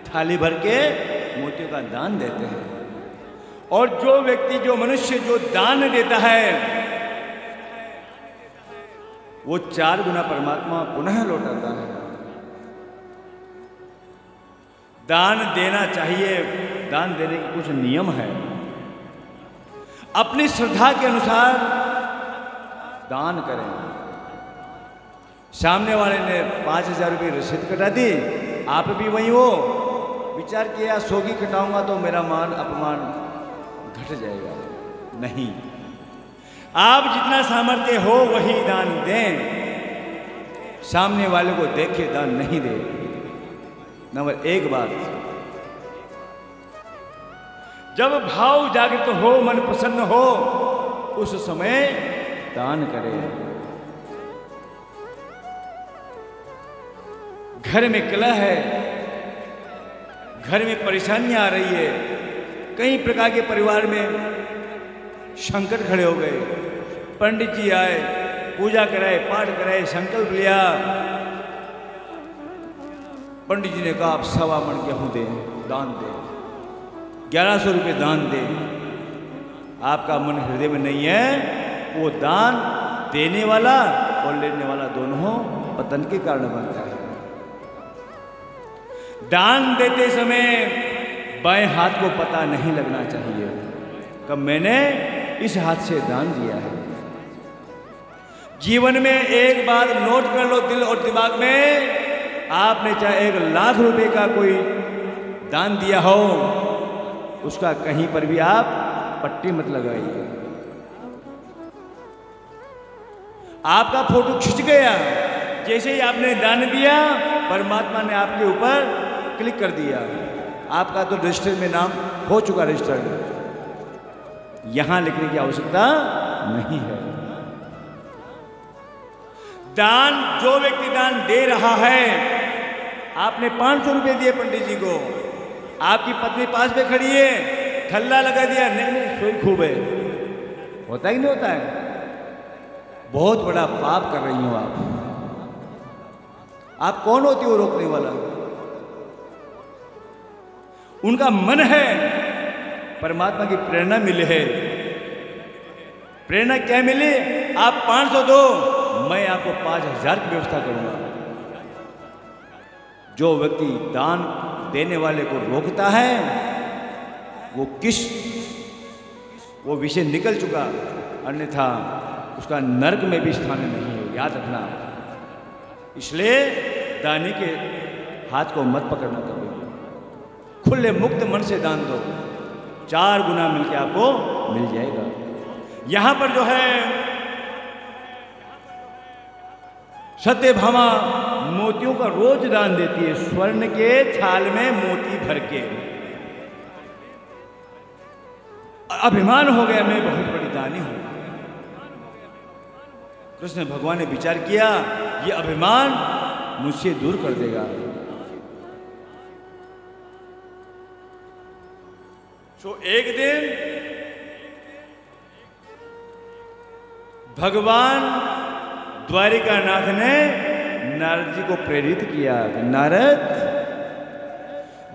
थाली भर के मोतियों का दान देते हैं। और जो व्यक्ति, जो मनुष्य जो दान देता है, वो 4 गुना परमात्मा पुनः लौटाता है। दान देना चाहिए। दान देने के कुछ नियम है। अपनी श्रद्धा के अनुसार दान करें। सामने वाले ने 5,000 रुपये रसीद कटा दी, आप भी वही हो, विचार किया 100 की कटाऊंगा तो मेरा मान अपमान घट जाएगा। नहीं, आप जितना सामर्थ्य हो वही दान दें। सामने वाले को देख के दान नहीं दे। नंबर 1 बात, जब भाव जागृत हो, मन प्रसन्न हो, उस समय दान करें। घर में कलह है, घर में परेशानियां आ रही है, कई प्रकार के परिवार में संकट खड़े हो गए। पंडित जी आए, पूजा कराए, पाठ कराए, संकल्प लिया। पंडित जी ने कहा आप 1.25 मन गेहूं दें, दान दें, 1100 रुपये दान दें। आपका मन हृदय में नहीं है, वो दान देने वाला और लेने वाला दोनों पतन के कारण बनता है। दान देते समय बाएं हाथ को पता नहीं लगना चाहिए कब मैंने इस हाथ से दान दिया है। जीवन में एक बार नोट कर लो दिल और दिमाग में, आपने चाहे 1 लाख रुपए का कोई दान दिया हो, उसका कहीं पर भी आप पट्टी मत लगाइए। आपका फोटो खिंच गया, जैसे ही आपने दान दिया, परमात्मा ने आपके ऊपर क्लिक कर दिया। आपका तो रजिस्टर में नाम हो चुका, रजिस्टर्ड। यहां लिखने की आवश्यकता नहीं है। दान, जो व्यक्ति दान दे रहा है, आपने 500 रुपये दिए पंडित जी को, आपकी पत्नी पास में खड़ी है, थल्ला लगा दिया, नहीं सोई खूब है, होता ही नहीं होता है। बहुत बड़ा पाप कर रही हो आप कौन होती हो रोकने वाला? उनका मन है परमात्मा की प्रेरणा मिले है। प्रेरणा क्या मिली? आप 500 दो, मैं आपको 5,000 की व्यवस्था करूंगा। जो व्यक्ति दान देने वाले को रोकता है, वो विषय निकल चुका, अन्यथा उसका नरक में भी स्थान नहीं है, याद रखना। इसलिए दानी के हाथ को मत पकड़ना कभी। खुले मुक्त मन से दान दो, 4 गुना मिलके आपको मिल जाएगा। यहां पर जो है सत्यभामा मोतियों का रोज दान देती है, स्वर्ण के थाल में मोती भर के। अभिमान हो गया, मैं बहुत बड़ी दानी हूं। कृष्ण भगवान ने विचार किया, ये अभिमान मुझसे दूर कर देगा। तो एक दिन भगवान द्वारिकानाथ ने नारद जी को प्रेरित किया। नारद,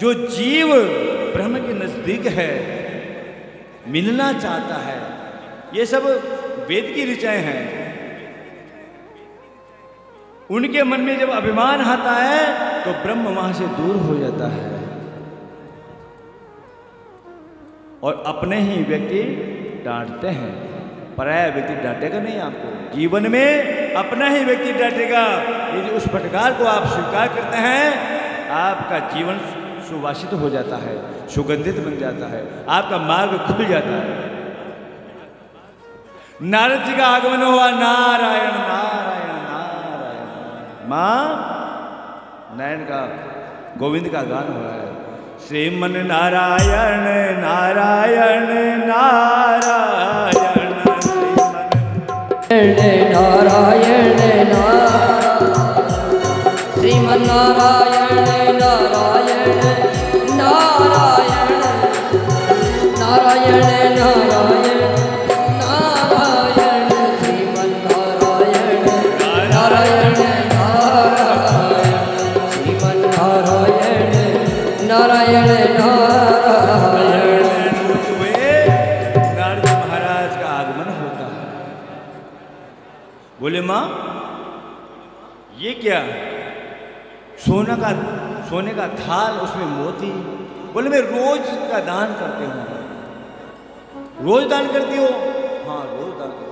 जो जीव ब्रह्म के नजदीक है, मिलना चाहता है, ये सब वेद की ऋचाएं हैं, उनके मन में जब अभिमान आता है तो ब्रह्म वहां से दूर हो जाता है। और अपने ही व्यक्ति डांटते हैं, पराया व्यक्ति डांटेगा नहीं आपको। जीवन में अपना ही व्यक्ति डांटेगा। यदि उस फटकार को आप स्वीकार करते हैं, आपका जीवन सुवासित हो जाता है, सुगंधित बन जाता है, आपका मार्ग खुल जाता है। नारद जी का आगमन हुआ, नारायण नारायण नारायण। मां नयन का गोविंद का गान हो रहा है, श्रीमन नारायण नारायण नारायण नारायण श्रीमन नारायण नारायण नारायण नारायण नारायण नारायण बोले माँ ये क्या? सोने का थाल, उसमें मोती। बोले मैं रोज का दान करती हूँ। रोज दान करती हो? हाँ रोज दान करती हूँ।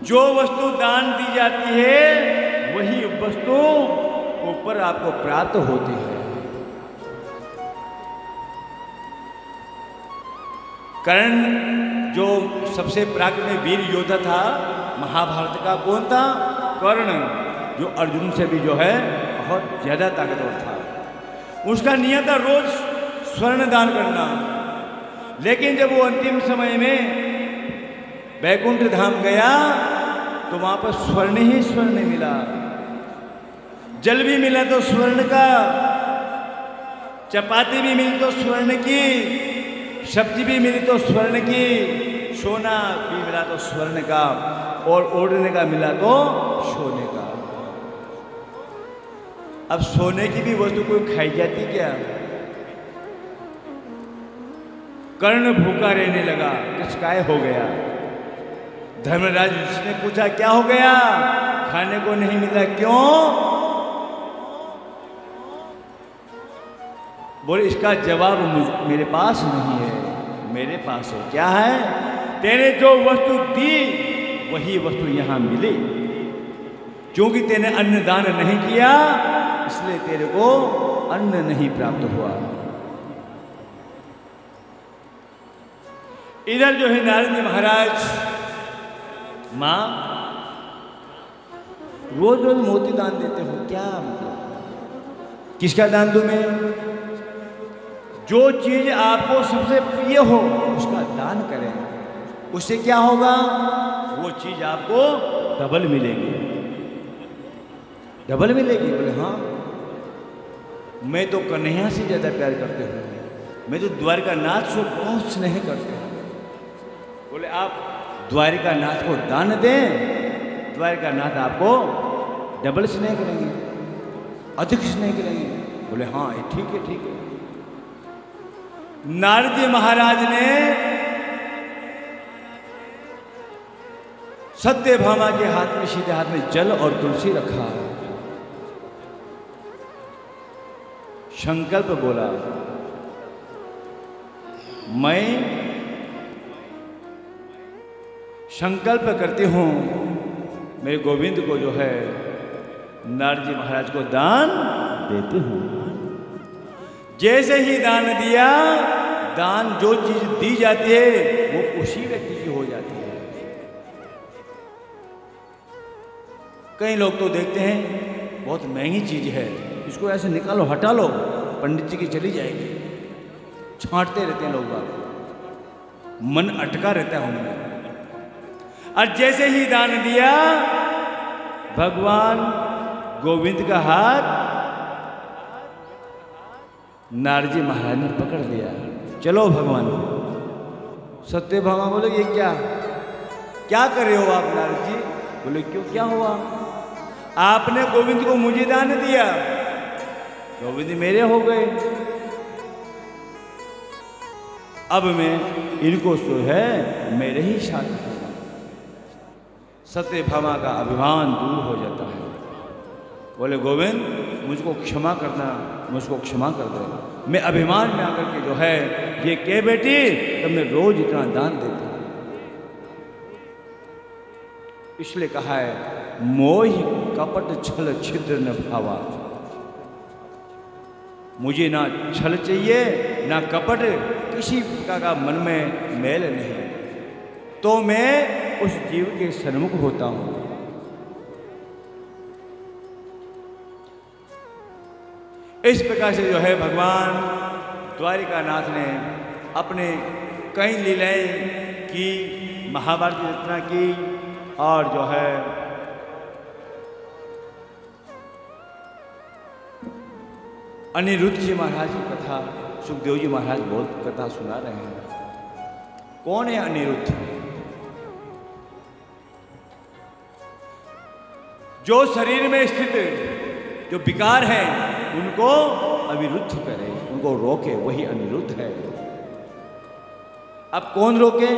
जो वस्तु दान दी जाती है वही वस्तु ऊपर आपको प्राप्त होती है। कर्ण जो सबसे प्राचीन में वीर योद्धा था महाभारत का, कौन था? कर्ण, जो अर्जुन से भी जो है बहुत ज्यादा ताकतवर था। उसका नियत था रोज स्वर्ण दान करना। लेकिन जब वो अंतिम समय में वैकुंठ धाम गया तो वहां पर स्वर्ण ही स्वर्ण मिला। जल भी मिला तो स्वर्ण का, चपाती भी मिली तो स्वर्ण की, सब्जी भी मिली तो स्वर्ण की, सोना भी मिला तो स्वर्ण का, और ओढ़ने का मिला तो सोने का। अब सोने की भी वस्तु कोई खाई जाती क्या? कर्ण भूखा रहने लगा, किसकाय हो गया। धर्मराज ने पूछा क्या हो गया, खाने को नहीं मिला, क्यों? बोले इसका जवाब मेरे पास नहीं है, मेरे पास है। क्या है? तेने जो वस्तु दी वही वस्तु यहां मिली। क्योंकि तेने अन्न दान नहीं किया इसलिए तेरे को अन्न नहीं प्राप्त हुआ। इधर जो है नारद जी महाराज, मां रोज रोज मोती दान देते हो, क्या मतलब? किसका दान दूं मैं? जो चीज आपको सबसे प्रिय हो उसका दान करें, उससे क्या होगा? वो चीज आपको डबल मिलेगी। डबल मिलेगी? बोले हाँ, मैं तो कन्हैया से ज्यादा प्यार करते हूँ, मैं तो द्वारिकानाथ से बहुत स्नेह करते हूँ। बोले आप द्वारिकानाथ को दान दें, द्वारिकानाथ आपको डबल स्नेह करेंगे, अधिक स्नेह करेंगे। बोले हाँ ठीक है ठीक है। नारद जी महाराज ने सत्यभामा के हाथ में, सीधे हाथ में जल और तुलसी रखा, संकल्प बोला, मैं संकल्प करती हूं मेरे गोविंद को जो है नारद जी महाराज को दान देती हूं। जैसे ही दान दिया, दान जो चीज दी जाती है वो उसी व्यक्ति की हो जाती है। कई लोग तो देखते हैं बहुत महंगी चीज है, इसको ऐसे निकालो हटा लो, पंडित जी की चली जाएगी, छांटते रहते हैं लोग बात, मन अटका रहता है उनमें। और जैसे ही दान दिया, भगवान गोविंद का हाथ नारद जी महाराज ने पकड़ लिया, चलो भगवान। सत्यभामा बोले ये क्या कर रहे हो आप नारद जी? बोले क्यों, क्या हुआ? आपने गोविंद को मुझे दान दिया, गोविंद मेरे हो गए, अब मैं इनको जो है मेरे ही साथ। सत्यभामा का अभिमान दूर हो जाता है। बोले गोविंद मुझको क्षमा करना, मुझको क्षमा कर दे, मैं अभिमान में आकर के जो है ये के बेटी तब मैं रोज इतना दान देती हूँ। इसलिए कहा है मोह कपट छल छिद्र न भावा, मुझे ना छल चाहिए ना कपट, किसी प्रकार का मन में मैल नहीं, तो मैं उस जीव के सन्मुख होता हूं। इस प्रकार से जो है भगवान द्वारिकानाथ ने अपने कई लीलाएं की, महाभारत की रचना की, और जो है अनिरुद्ध जी महाराज की कथा सुखदेव जी महाराज बहुत कथा सुना रहे हैं। कौन है अनिरुद्ध? जो शरीर में स्थित जो विकार है उनको अविरुद्ध करे, उनको रोके, वही अनिरुद्ध है। अब कौन रोके?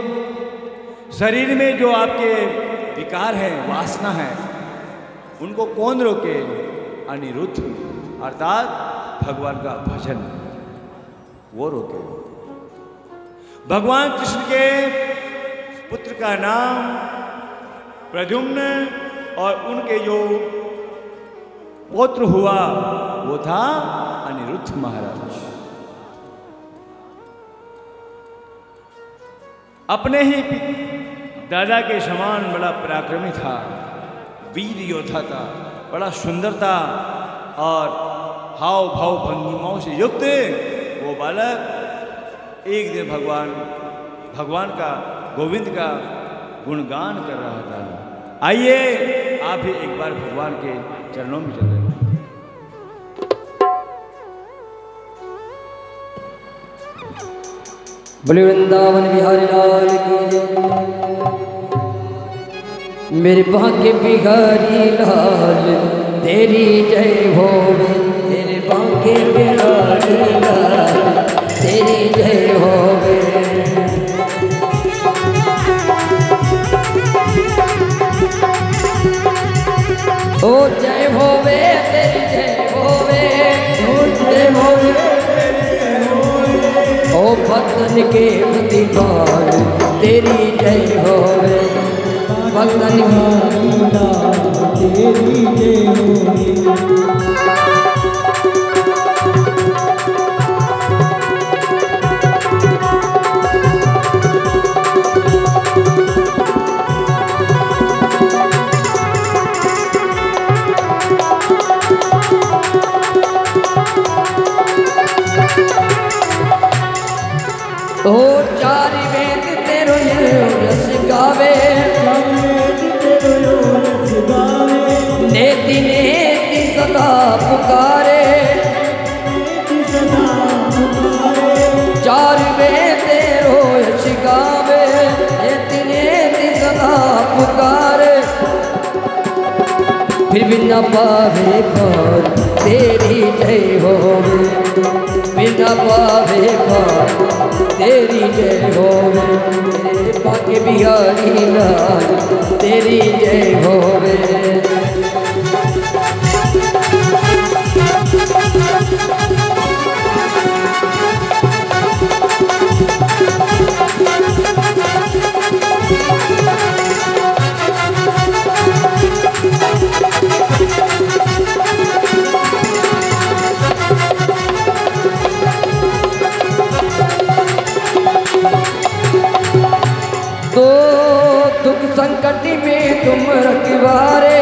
शरीर में जो आपके विकार है, वासना है, उनको कौन रोके? अनिरुद्ध अर्थात भगवान का भजन, वो रोके। भगवान कृष्ण के पुत्र का नाम प्रद्युम्न और उनके जो पौत्र हुआ वो था अनिरुद्ध महाराज। अपने ही दादा के समान बड़ा पराक्रमी था, वीर योद्धा था, बड़ा सुंदर था और हाव भाव भंगिमाओं से युक्त वो बालक एक दिन भगवान का, गोविंद का गुणगान कर रहा था। आइए आप भी एक बार भगवान के चरणों में चले। बोले वृंदावन बिहारी लाल की जय। मेरे बांके बिहारी लाल तेरी जय हो, मेरे बांके बिहारी लाल तेरी जय हो। ओ जय होवे तेरी जय होवे, ओ जय होवे, ओ भक्तन के प्रतिपाल तेरी जय होवे, भक्तन की तेरी जय होवे। ओ चारि वेद तेरो यश गावे, नेति नेति सदा पुकारे, चारि वेद तेरो यश गावे, नेति नेति सदा पुकारे, फिर भी न पावे पार तेरी जय होवे, फिर न पावे पार तेरी जय होवे, मेरे बांके बिहारी लाल तेरी जय होवे। तो दुख संकट में तुम रखवारे,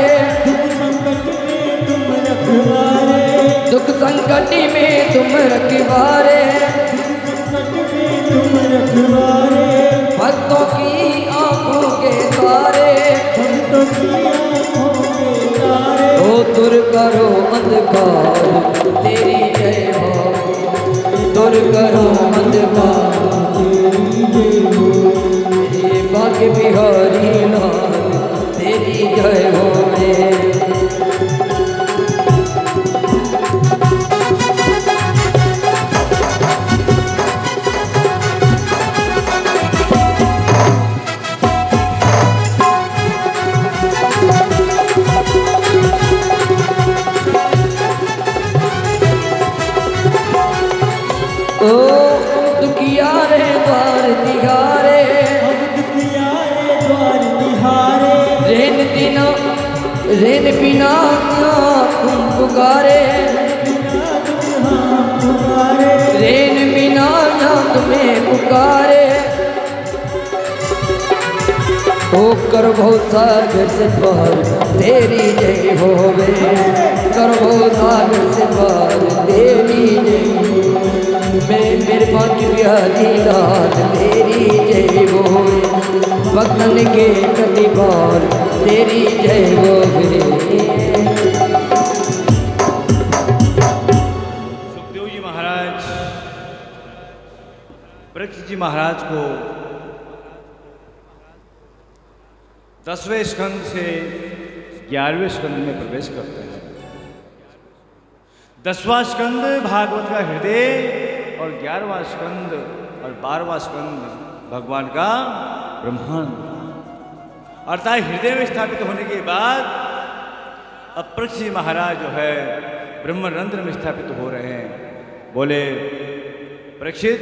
दुख संकट में तुम रखवारे, भक्तों की आंखों के तारे, ओ दूर करो अंधकार तेरी जय हो, दूर करो अंधकार तेरी जय हो, बांके बिहारी लाल तेरी जय होवे। ओ दुखिया रे द्वार तिहारे, रेन बिना तुम पुकारे, रेन बिना तुम्हें पुकारे, ओ कर बहुत सागर से पार तेरी जय होवे, कर बहुत सागर से पार तेरी जय, मेरे बांके बिहारी लाल तेरी जय होवे, भक्तन के प्रतिपाल तेरी जय होवे। सुखदेव जी महाराज परीक्षित जी महाराज को 10वें स्कंद से 11वें स्कंद में प्रवेश करते हैं। 10वां स्कंद भागवत का हृदय और 11वां स्कंद और 12वां स्कंद भगवान का ब्रह्मांड। अर्थात हृदय में स्थापित होने के बाद अब परीक्षित महाराज जो है ब्रह्मरंध्र में स्थापित हो रहे हैं। बोले परीक्षित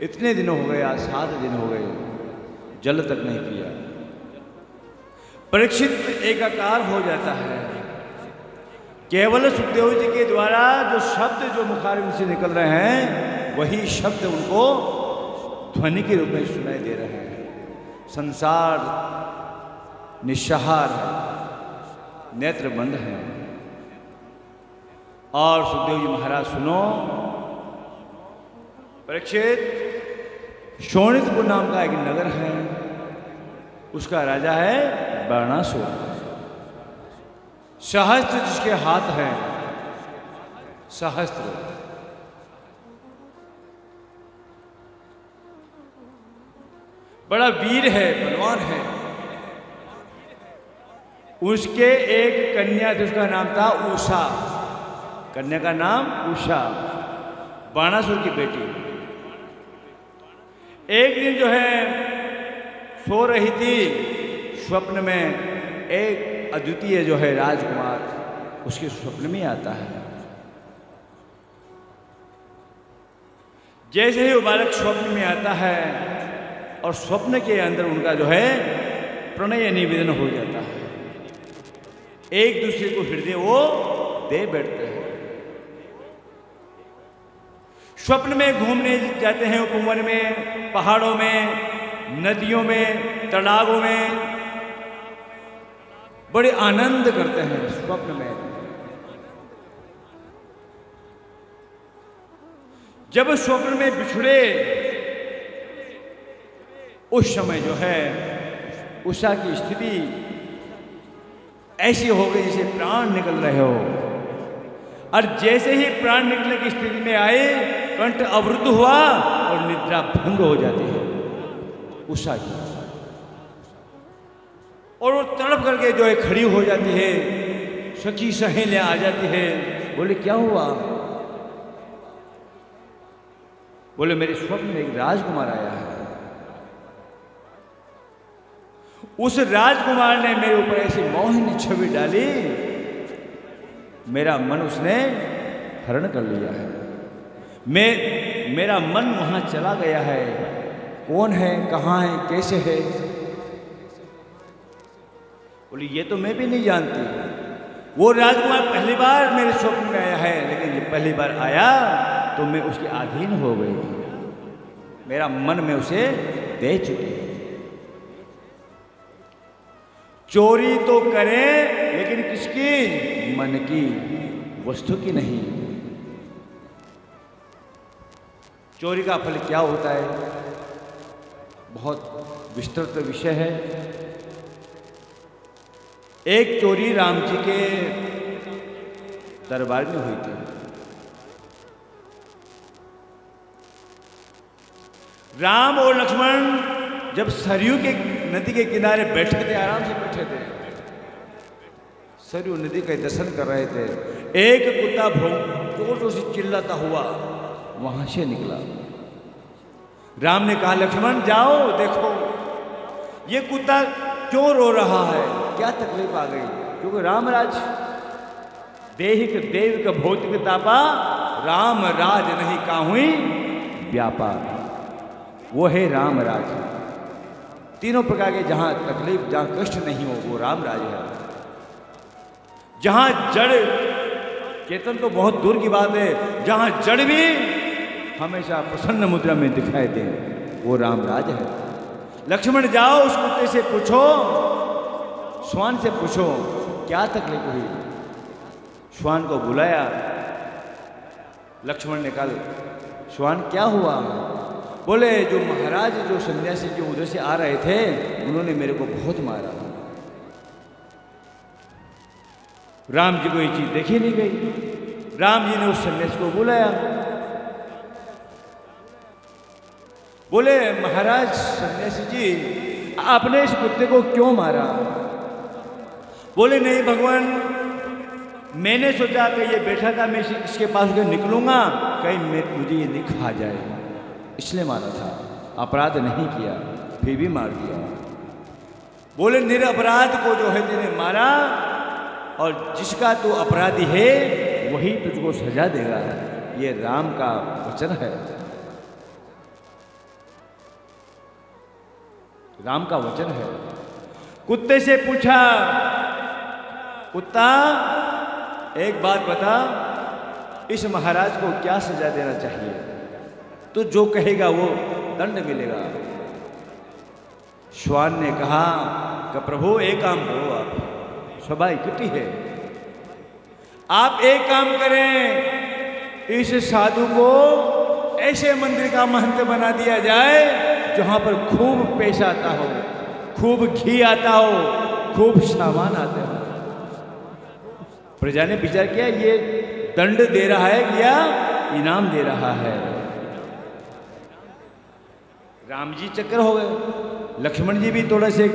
इतने दिन हो गए, आज 7 दिन हो गए, जल तक नहीं पिया। परीक्षित एकाकार हो जाता है। केवल सुखदेव जी के द्वारा जो शब्द जो मुखारविंद से निकल रहे हैं वही शब्द उनको ध्वनि के रूप में सुनाई दे रहे हैं। संसार निस्सहार है, नेत्र बंद है। और सुखदेव जी महाराज सुनो, परीक्षित शोणितपुर नाम का एक नगर है, उसका राजा है बाणासुर। सहस्त्र जिसके हाथ हैं, सहस्त्र, बड़ा वीर है, बलवान है। उसके एक कन्या थी, उसका नाम था उषा। कन्या का नाम उषा, बाणासुर की बेटी। एक दिन जो है सो रही थी, स्वप्न में एक अद्वितीय जो है राजकुमार उसके स्वप्न में आता है। जैसे ही वो बालक स्वप्न में आता है और स्वप्न के अंदर उनका जो है प्रणय निवेदन हो जाता है, एक दूसरे को हृदय वो दे बैठते हैं। स्वप्न में घूमने जाते हैं, उपवन में, पहाड़ों में, नदियों में, तालाबों में, बड़े आनंद करते हैं स्वप्न में। जब स्वप्न में बिछड़े उस समय जो है उषा की स्थिति ऐसी हो गई जैसे प्राण निकल रहे हो, और जैसे ही प्राण निकलने की स्थिति में आए कंठ अवरुद्ध हुआ और निद्रा भंग हो जाती है उषा की, और वो तड़प करके जो है खड़ी हो जाती है। सखी सहेलियां आ जाती है, बोले क्या हुआ? बोले मेरे स्वप्न में एक राजकुमार आया है, उस राजकुमार ने मेरे ऊपर ऐसी मोहिनी छवि डाली, मेरा मन उसने हरण कर लिया है। मेरा मन वहां चला गया है। कौन है, कहाँ है, कैसे है? बोली ये तो मैं भी नहीं जानती। वो राजकुमार पहली बार मेरे स्वप्न में आया है, लेकिन जब पहली बार आया तो मैं उसके अधीन हो गई, मेरा मन में उसे दे चुकी। चोरी तो करें लेकिन किसकी? मन की, वस्तु की नहीं। चोरी का फल क्या होता है बहुत विस्तृत विषय है। एक चोरी राम जी के दरबार में हुई थी। राम और लक्ष्मण जब सरयू के नदी के किनारे बैठे थे, आराम से बैठे थे, सरयू नदी के दर्शन कर रहे थे, एक कुत्ता जोर से चिल्लाता हुआ वहां से निकला। राम ने कहा लक्ष्मण जाओ देखो ये कुत्ता क्यों रो रहा है, क्या तकलीफ आ गई? क्योंकि रामराज देहिक देविक भौतिक तापा, राम राज नहीं काहुई व्यापार। वो है रामराज। तीनों प्रकार के जहां तकलीफ, जहां कष्ट नहीं हो, वो रामराज है। जहां जड़, चेतन तो बहुत दूर की बात है, जहां जड़ भी हमेशा प्रसन्न मुद्रा में दिखाई दे, वो रामराज है। लक्ष्मण जाओ उस कुत्ते से पूछो, श्वान से पूछो क्या तकलीफ हुई। श्वान को बुलाया। लक्ष्मण ने कहा श्वान क्या हुआ? बोले जो महाराज, जो सन्यासी जो उधर से आ रहे थे, उन्होंने मेरे को बहुत मारा। राम जी को ये चीज देखी नहीं गई। राम जी ने उस सन्यासी को बुलाया। बोले महाराज सन्यासी जी, आपने इस कुत्ते को क्यों मारा? बोले नहीं भगवान, मैंने सोचा कि ये बैठा था, मैं इसके पास होकर निकलूंगा, कहीं मुझे ये नहीं खा जाए, इसलिए मारा था। अपराध नहीं किया, फिर भी मार दिया। बोले निरपराध को जो है तेने मारा, और जिसका तू अपराधी है वही तुझको सजा देगा। ये राम का वचन है, राम का वचन है। कुत्ते से पूछा, कुत्ता एक बात बता, इस महाराज को क्या सजा देना चाहिए? तो जो कहेगा वो दंड मिलेगा। श्वान ने कहा कि प्रभु एक काम करो, आप सभा इकट्ठी है, आप एक काम करें, इस साधु को ऐसे मंदिर का महंत बना दिया जाए जहां पर खूब पैसा आता हो, खूब घी आता हो, खूब सामान आता हो। प्रजा ने विचार किया ये दंड दे रहा है या इनाम दे रहा है। राम जी चक्कर हो गए, लक्ष्मण जी भी थोड़ा से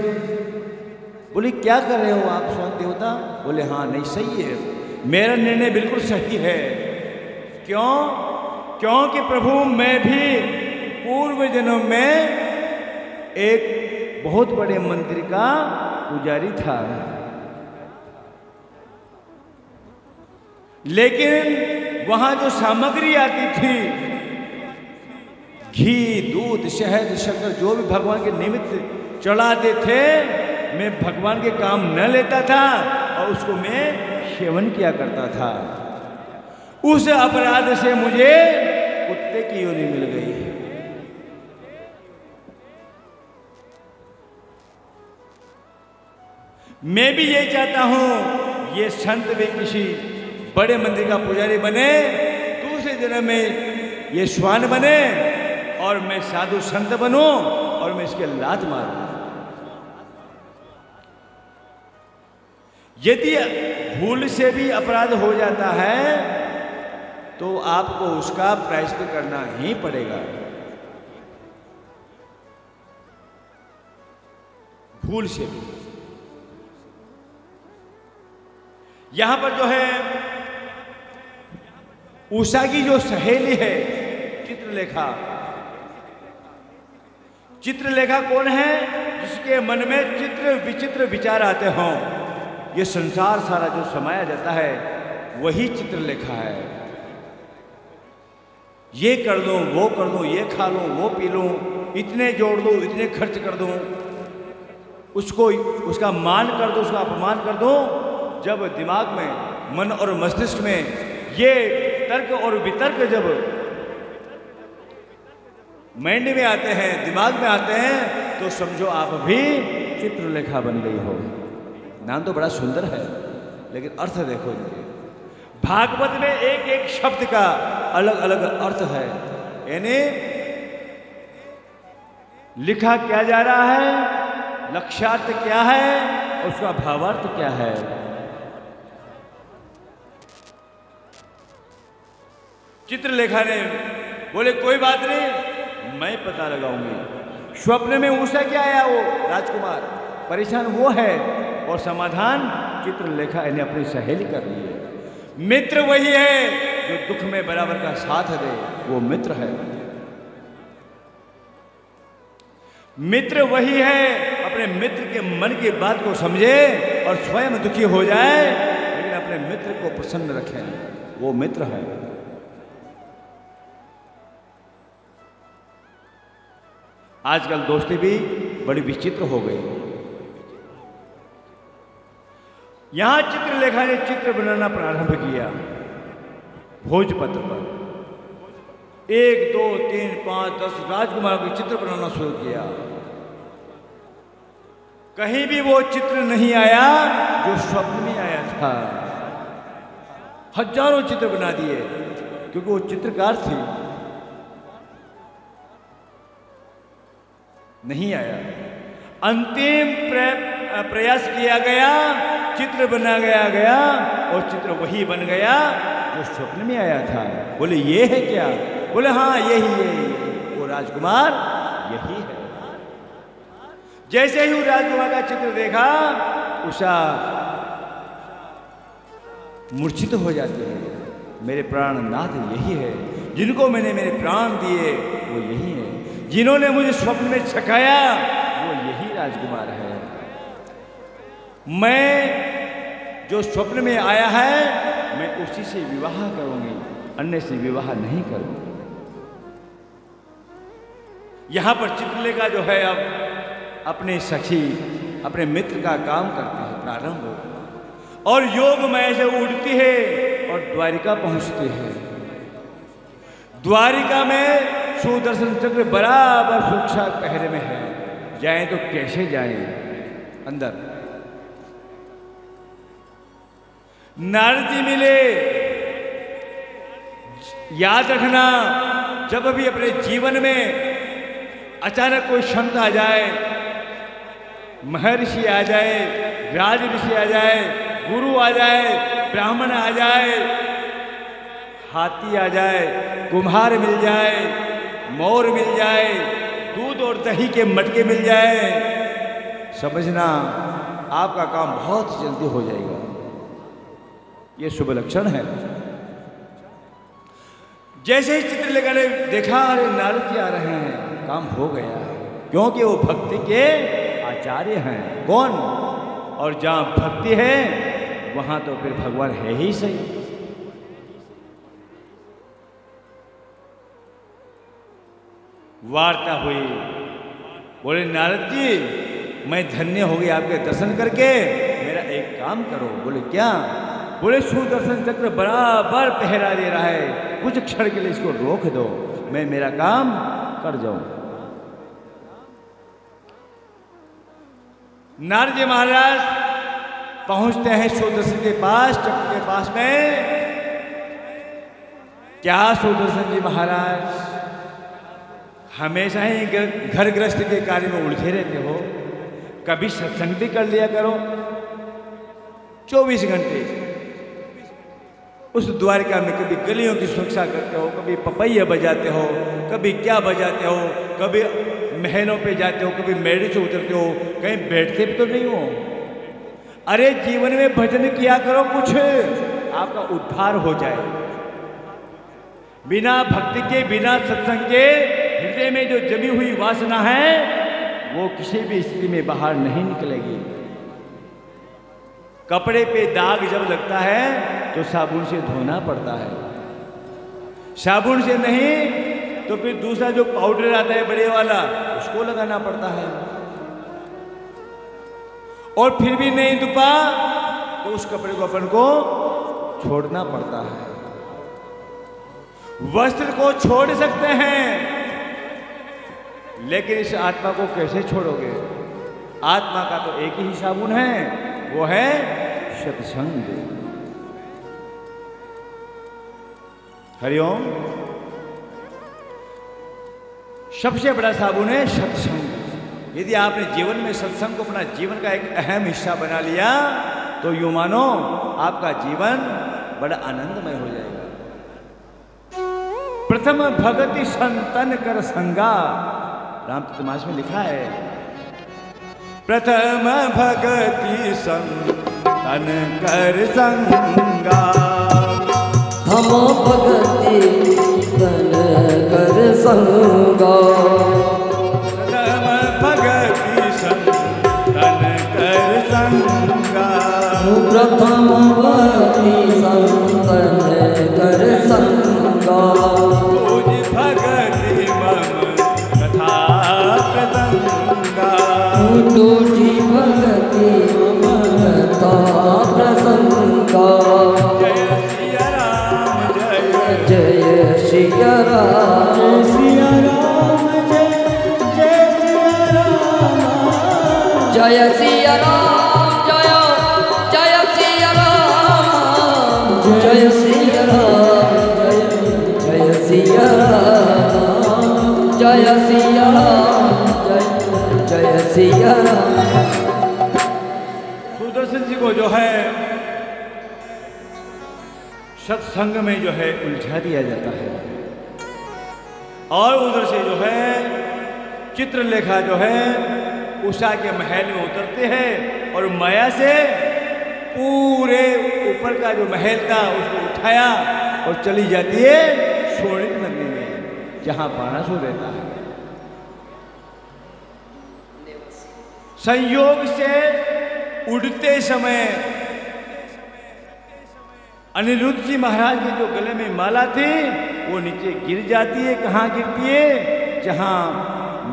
बोले क्या कर रहे हो आप स्वयं देवता? बोले हाँ नहीं सही है, मेरा निर्णय बिल्कुल सही है। क्यों? क्योंकि प्रभु मैं भी पूर्व जन्म में एक बहुत बड़े मंदिर का पुजारी था, लेकिन वहां जो सामग्री आती थी, घी, दूध, शहद, शक्कर, जो भी भगवान के निमित्त चढ़ाते थे, मैं भगवान के काम न लेता था और उसको मैं सेवन किया करता था। उस अपराध से मुझे कुत्ते की योनि मिल गई। मैं भी ये चाहता हूं ये संत भी किसी बड़े मंदिर का पुजारी बने, दूसरे जन्म में ये श्वान बने और मैं साधु संत बनूं और मैं इसके लात मारूं। यदि भूल से भी अपराध हो जाता है तो आपको उसका प्रायश्चित करना ही पड़ेगा। भूल से भी। यहां पर जो है उषा की जो सहेली है चित्रलेखा, चित्रलेखा कौन है? जिसके मन में चित्र विचित्र विचार आते हों। ये संसार सारा जो समाया जाता है वही चित्रलेखा है। ये कर दूं, वो कर दूं, ये खा लूं, वो पी लूं, इतने जोड़ दूं, इतने खर्च कर दूं, उसको उसका मान कर दूं, उसका अपमान कर दूं। जब दिमाग में, मन और मस्तिष्क में ये तर्क और वितर्क जब माइंड में आते हैं, दिमाग में आते हैं, तो समझो आप भी चित्रलेखा बन गई हो। नाम तो बड़ा सुंदर है लेकिन अर्थ देखो इनके। भागवत में एक एक शब्द का अलग अलग अर्थ है, यानी लिखा क्या जा रहा है, लक्ष्यार्थ क्या है और उसका भावार्थ क्या है। चित्रलेखा ने बोले कोई बात नहीं, मैं पता लगाऊंगी। स्वप्न में उषा क्या आया, वो राजकुमार परेशान वो है और समाधान चित्रलेखा इन्हें अपनी सहेली कर रही है। मित्र वही है जो दुख में बराबर का साथ दे, वो मित्र है। मित्र वही है अपने मित्र के मन की बात को समझे और स्वयं दुखी हो जाए लेकिन अपने मित्र को प्रसन्न रखें, वो मित्र है। आजकल दोस्ती भी बड़ी विचित्र हो गई। यहां चित्रलेखा ने चित्र बनाना प्रारंभ किया भोजपत्र पर। 1, 2, 3, 5, 10 राजकुमारों के चित्र बनाना शुरू किया। कहीं भी वो चित्र नहीं आया जो स्वप्न में आया था। हजारों चित्र बना दिए क्योंकि वो चित्रकार थी। नहीं आया। अंतिम प्रयास किया गया, चित्र बना गया और चित्र वही बन गया जो स्वप्न में आया था। बोले ये है क्या? बोले हाँ यही है, वो राजकुमार यही है। जैसे ही राजकुमार का चित्र देखा उषा मूर्छित हो जाती है। मेरे प्राणनाथ यही है, जिनको मैंने मेरे प्राण दिए वो यही है, जिन्होंने मुझे स्वप्न में छकाया वो यही राजकुमार है। मैं जो स्वप्न में आया है मैं उसी से विवाह करूंगी, अन्य से विवाह नहीं करूंगी। यहां पर चित्रलेखा जो है अब अपने सखी, अपने मित्र का काम करते हैं प्रारंभ, और योगमय से उड़ती है और द्वारिका पहुंचती है। द्वारिका में सुदर्शन चक्र बराबर सुरक्षा पहरे में है। जाएं तो कैसे जाएं अंदर? नारद जी मिले। याद रखना, जब भी अपने जीवन में अचानक कोई संत आ जाए, महर्षि आ जाए, राज ऋषि आ जाए, गुरु आ जाए, ब्राह्मण आ जाए, हाथी आ जाए, कुम्हार मिल जाए, मोर मिल जाए, दूध और दही के मटके मिल जाए, समझना आपका काम बहुत जल्दी हो जाएगा। ये शुभ लक्षण है। जैसे ही चित्रलेखा ने देखा, अरे नारद जी आ रहे हैं, काम हो गया, क्योंकि वो भक्ति के आचार्य हैं। कौन? और जहां भक्ति है वहां तो फिर भगवान है ही सही। वार्ता हुई। बोले नारद जी, मैं धन्य हो गई आपके दर्शन करके, मेरा एक काम करो। बोले क्या? बोले सुदर्शन चक्र बराबर पहरा दे रहा है, कुछ क्षण के लिए इसको रोक दो, मैं मेरा काम कर जाऊं। नारद जी महाराज पहुंचते हैं सुदर्शन के पास, चक्र के पास में। क्या सुदर्शन जी महाराज हमेशा ही घर गृहस्थ के कार्य में उलझे रहते हो? कभी सत्संग भी कर लिया करो। 24 घंटे उस द्वारिका में कभी गलियों की सुरक्षा करते हो, कभी पपैया बजाते हो, कभी क्या बजाते हो, कभी महलों पे जाते हो, कभी मेड़े से उतरते हो, कहीं बैठते भी तो नहीं हो। अरे जीवन में भजन किया करो, कुछ आपका उद्धार हो जाए। बिना भक्ति के, बिना सत्संग के हृदय में जो जमी हुई वासना है वो किसी भी स्थिति में बाहर नहीं निकलेगी। कपड़े पे दाग जब लगता है तो साबुन से धोना पड़ता है, साबुन से नहीं तो फिर दूसरा जो पाउडर आता है बड़े वाला, उसको लगाना पड़ता है। और फिर भी नहीं दुपा तो उस कपड़े को अपन को छोड़ना पड़ता है। वस्त्र को छोड़ सकते हैं, लेकिन इस आत्मा को कैसे छोड़ोगे? आत्मा का तो एक ही साबुन है, वो है सत्संग। हरिओम। सबसे बड़ा साबुन है सत्संग। यदि आपने जीवन में सत्संग को अपना जीवन का एक अहम हिस्सा बना लिया तो यूं मानो आपका जीवन बड़ा आनंदमय हो जाएगा। प्रथम भगति संतन कर संगा, रामचरितमानस में लिखा है, प्रथम भगति संतन कर संगा। हम भगति तन कर संगा, प्रथम भगति संतन कर संगा। प्रथम भगति संतन कर संगा। तुझ भगति मम कथा प्रसंगा। तुझी भगति मम कथा प्रसंगा। जय सिया राम जय जय सिया राम। जय सिया राम जय जय सिया राम। जय सिया राम जय जय सिया राम। जय सिया राम जय जय सिया राम। जय सिया राम जय जय सिया राम। सुदर्शन जी को जो है सत्संग में जो है उलझा दिया जाता है, और उधर से जो है चित्रलेखा जो है उषा के महल में उतरते हैं और माया से पूरे ऊपर का जो महल था उसको उठाया और चली जाती है शोणित नगरी में, जहां बाणासुर रहता है। संयोग से उड़ते समय अनिरुद्ध जी महाराज के जो गले में माला थी वो नीचे गिर जाती है। कहाँ गिरती है? जहाँ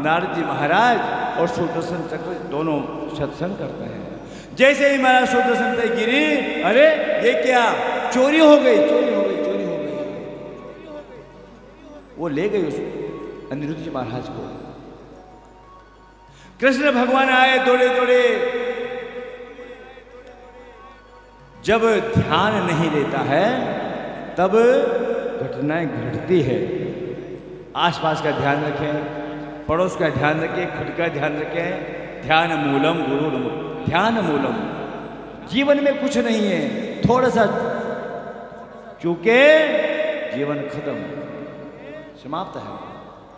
नारद जी महाराज और सुदर्शन चक्र दोनों सत्संग करते हैं। जैसे ही महाराज सुदर्शन पे गिरी, अरे ये क्या, चोरी हो गई, चोरी हो गई, चोरी हो गई। वो ले गई उस अनिरुद्ध जी महाराज को। कृष्ण भगवान आए दौड़े दौड़े। जब ध्यान नहीं लेता है तब घटनाएं घटती है। आसपास का ध्यान रखें, पड़ोस का ध्यान रखें, खुद का ध्यान रखें। ध्यान मूलम गुरु, ध्यान मूलम। जीवन में कुछ नहीं है, थोड़ा सा चूके जीवन खत्म, समाप्त है।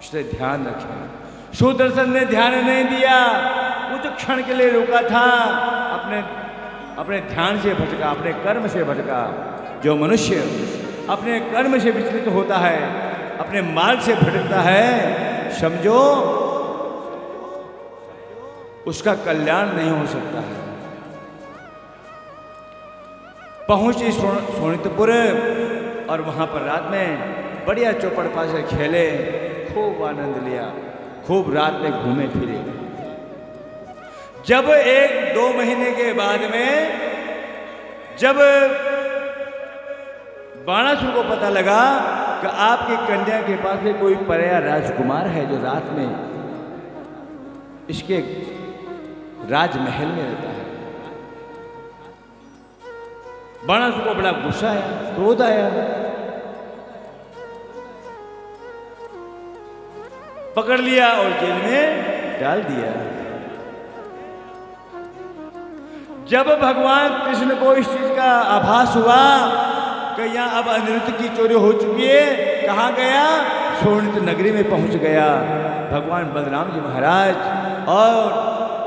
इसलिए ध्यान रखें। सुदर्शन ने ध्यान नहीं दिया, कुछ क्षण के लिए रुका था, अपने ध्यान से भटका, अपने कर्म से भटका। जो मनुष्य अपने कर्म से विचलित होता है, अपने मार्ग से भटकता है, समझो उसका कल्याण नहीं हो सकता है। पहुंची सोनितपुर और वहां पर रात में बढ़िया चौपड़ से खेले, खूब आनंद लिया, खूब रात में घूमे फिरे। जब 1-2 महीने के बाद में जब बाणासुर को पता लगा कि आपकी कन्या के पास में कोई पराया राजकुमार है जो रात में इसके राजमहल में रहता है, बाणासुर को बड़ा गुस्सा आया, क्रोध आया। पकड़ लिया और जेल में डाल दिया। जब भगवान कृष्ण को इस चीज का आभास हुआ कि यहाँ अब अनिरुद्ध की चोरी हो चुकी है, कहाँ गया? सोनित नगरी में पहुंच गया। भगवान बलराम जी महाराज और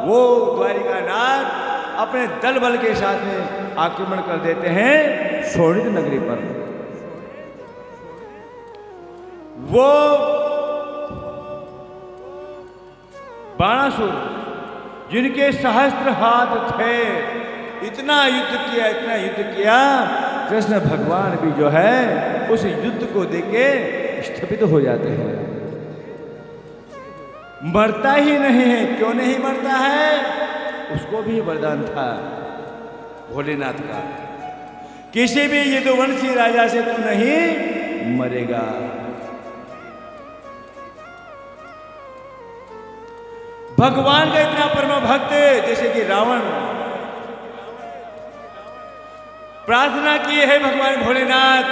वो द्वारिकानाथ अपने दल बल के साथ में आक्रमण कर देते हैं सोनित नगरी पर। वो बाणासुर जिनके सहस्त्र हाथ थे, इतना युद्ध किया, इतना युद्ध किया, कृष्ण भगवान भी जो है उस युद्ध को देखे स्थपित हो जाते हैं। मरता ही नहीं है। क्यों नहीं मरता है? उसको भी वरदान था भोलेनाथ का, किसी भी यदुवंशी राजा से तू नहीं मरेगा। भगवान का इतना परम भक्त, जैसे कि रावण प्रार्थना की है भगवान भोलेनाथ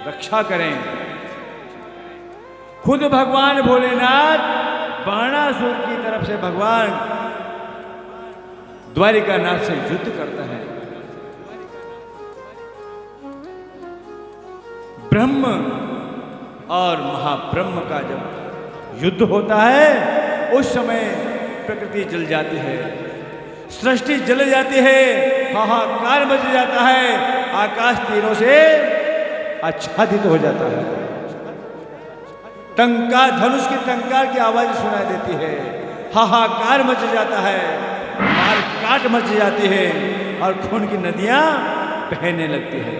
रक्षा करें। खुद भगवान भोलेनाथ बाणासुर की तरफ से भगवान द्वारिकानाथ से युद्ध करता है। ब्रह्म और महाब्रह्म का जब युद्ध होता है उस समय प्रकृति जल जाती है, सृष्टि जल जाती है, हाहाकार मच जाता है, आकाश तीरों से आच्छादित हो जाता है। टंकार, धनुष की टंकार की आवाज सुनाई देती है, हाहाकार मच जाता है, मार काट मच जाती है और खून की नदियां बहने लगती है।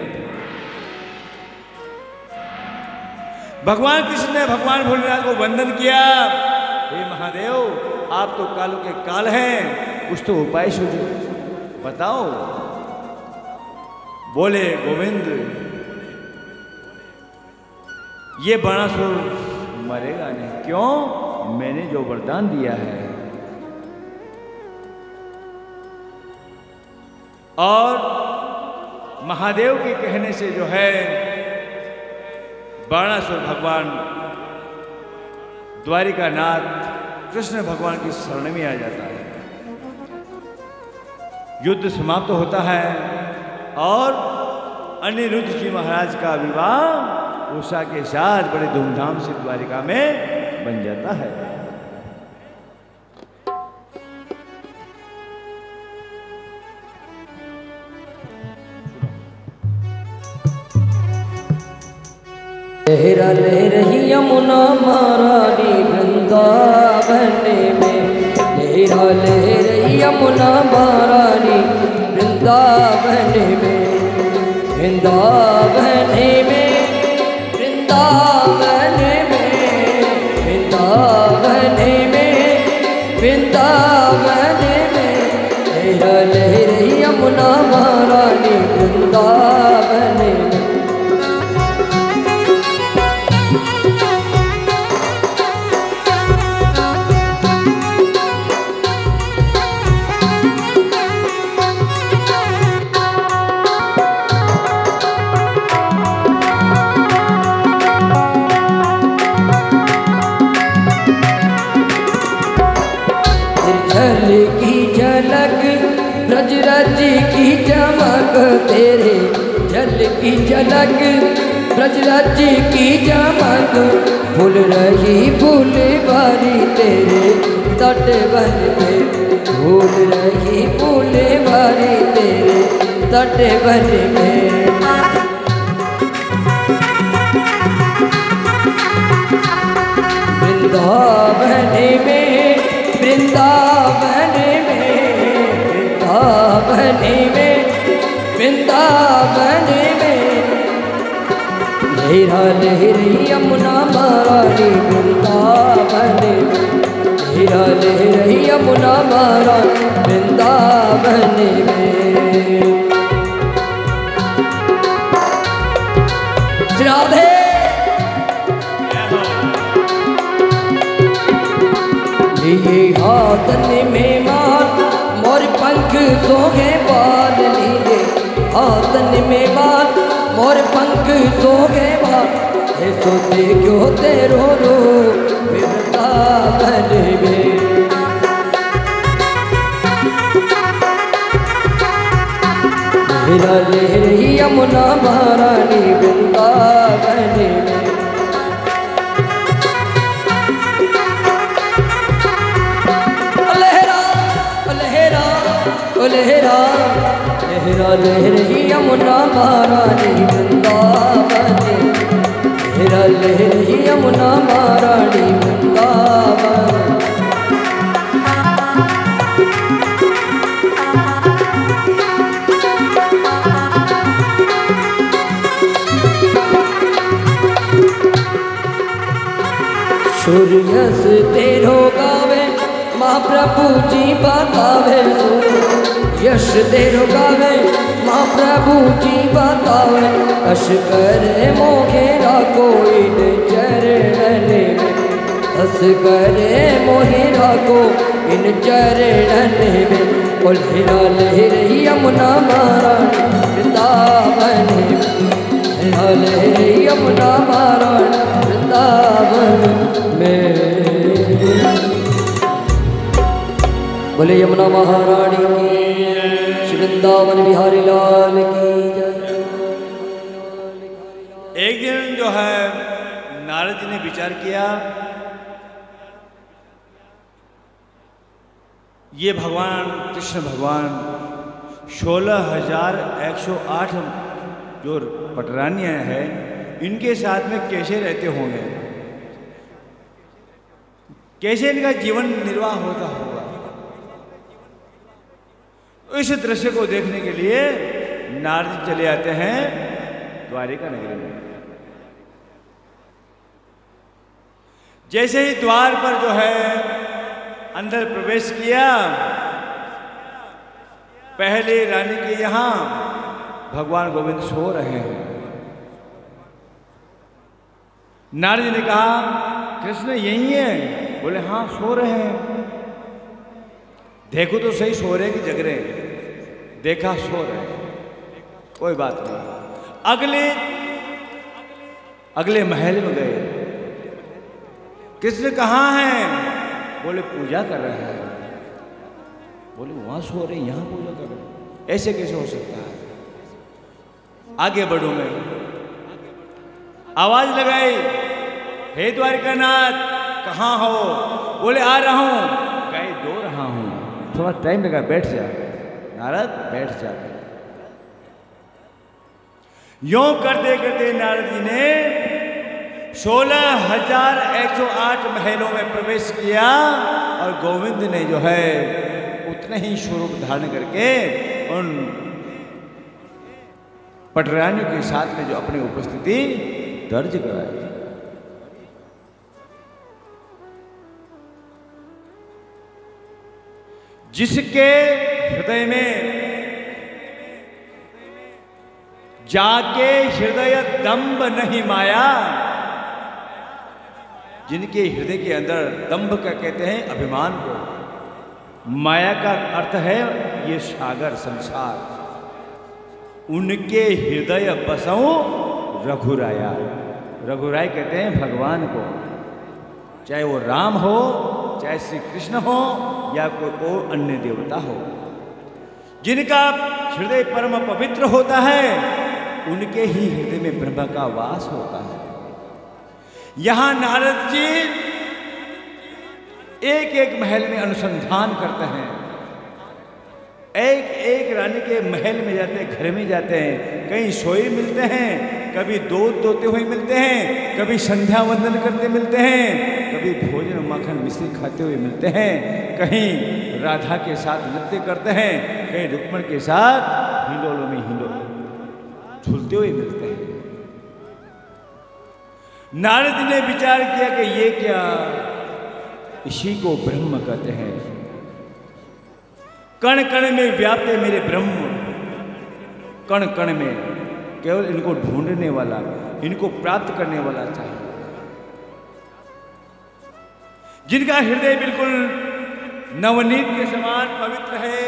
भगवान कृष्ण ने भगवान भोलेनाथ को वंदन किया, हे महादेव आप तो कालों के काल हैं, कुछ तो उपाय सूझो बताओ। बोले गोविंद ये बाणासुर मरेगा नहीं। क्यों? मैंने जो वरदान दिया है। और महादेव के कहने से जो है बाणासुर भगवान द्वारिकानाथ कृष्ण भगवान की शरण में आ जाता है। युद्ध समाप्त होता है और अनिरुद्ध जी महाराज का विवाह उषा के साथ बड़े धूमधाम से द्वारिका में बन जाता है। लहरा ले रही यमुना महारानी वृंदावन में, लहरा ले रही यमुना महारानी वृंदावन में, वृंदावन में, वृंदावन में, वृंदावन में, वृंदावन में, लहरा लहरे यमुना महारानी वृंदावन में। ब्रजराज की चमक तेरे जल की झलक, ब्रजराज की चमक, फूल रही फूलवारी तेरे तट बन पे, फूल रही फूलवारी तेरे तट बन पे। वृंदावन में, वृंदावन में, वृंदावन में, वृंदावन में, लहरा लहरी यमुना महारानी वृंदावन में, लहरा लहरी यमुना महारानी वृंदावन में। राधे लिए हाथन में माल मोर पंख सोहे बाल, लिए हाथन में बाल मोर पंख सोहे बाल, हे सोते क्यों तेरो रो वृंदावन में। लहरा लहरी यमुना महारानी वृंदावन में। लहरा लहरा लहरी यमुना महारानी वृंदावन, लहरा लहरी यमुना महारानी वृंदावन। सूर्यस तेरो गावे महाप्रभु जी बतावे, यश तेरो गावे महाप्रभु जी बतावे, अश करे मोहेरा कोई चरणन में, अस करे मोहेरा को इन चरणन में। ओ लहरा लहरी यमुना महारानी वृंदावन में, लहरा लहरी यमुना महारानी वृंदावन में। बोले यमुना महारानी की, वृंदावन बिहारी लाल की जय। एक दिन जो है नारद जी ने विचार किया, ये भगवान कृष्ण भगवान 16,108 जो पटरानियाँ हैं इनके साथ में कैसे रहते होंगे, कैसे इनका जीवन निर्वाह होता होगा। इस दृश्य को देखने के लिए नारद चले आते हैं द्वारिका नगरी में। जैसे ही द्वार पर जो है अंदर प्रवेश किया, पहले रानी के यहाँ भगवान गोविंद सो रहे हैं। नारद जी ने कहा कृष्ण यही है? बोले हाँ सो रहे हैं। देखो तो सही सो रहे कि जग रहे? देखा सो रहे, कोई बात नहीं। अगले महल में गए। कृष्ण कहाँ हैं? बोले पूजा कर रहे हैं। बोले वहां सो रहे यहाँ पूजा कर रहे हैं, ऐसे कैसे हो सकता है? आगे बढ़ो मैं, आवाज लगाई, हे द्वारिकानाथ कहाँ हो? बोले आ रहा हूं। गाय दो रहा हूं, थोड़ा टाइम लगा, बैठ जा। नारद बैठ जाते। यूं करते करते नारद जी ने 16,108 महलों में प्रवेश किया और गोविंद ने जो है उतने ही स्वरूप धारण करके उन पटरानियों के साथ में जो अपनी उपस्थिति दर्ज कराई। जिसके हृदय में जाके हृदय दंभ नहीं माया, जिनके हृदय के अंदर दंभ का कहते हैं अभिमान को, माया का अर्थ है ये सागर संसार, उनके हृदय बसऊं रघुराया। रघुराय कहते हैं भगवान को, चाहे वो राम हो, चाहे श्री कृष्ण हो, या कोई और अन्य देवता हो, जिनका हृदय परम पवित्र होता है उनके ही हृदय में ब्रह्म का वास होता है। यहां नारद जी एक एक महल में अनुसंधान करते हैं, एक एक रानी के महल में जाते हैं, घर में जाते हैं, कहीं सोए मिलते हैं, कभी दूध दोते हुए मिलते हैं, कभी संध्या वंदन करते मिलते हैं, कभी भोजन माखन मिश्री खाते हुए मिलते हैं, कहीं राधा के साथ नृत्य करते हैं, कहीं रुक्मण के साथ हिंडोलों में हिंडोल झूलते हुए मिलते हैं। नारद ने विचार किया कि ये क्या, इसी को ब्रह्म कहते हैं। कण कण में व्याप्त है मेरे ब्रह्म, कण कण में, केवल इनको ढूंढने वाला, इनको प्राप्त करने वाला चाहिए। जिनका हृदय बिल्कुल नवनीत के समान पवित्र है,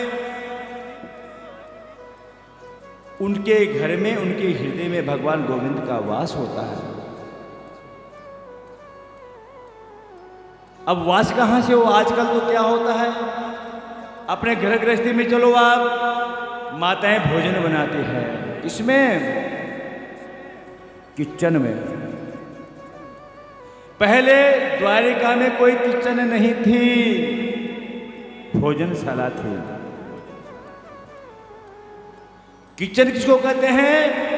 उनके घर में, उनके हृदय में भगवान गोविंद का वास होता है। अब वास कहां से हो? आजकल तो क्या होता है, अपने घर गृहस्थी में चलो आप, माताएं भोजन बनाती हैं, किसमें? किचन में। पहले द्वारिका में कोई किचन नहीं थी, भोजनशाला थी। किचन किसको कहते हैं?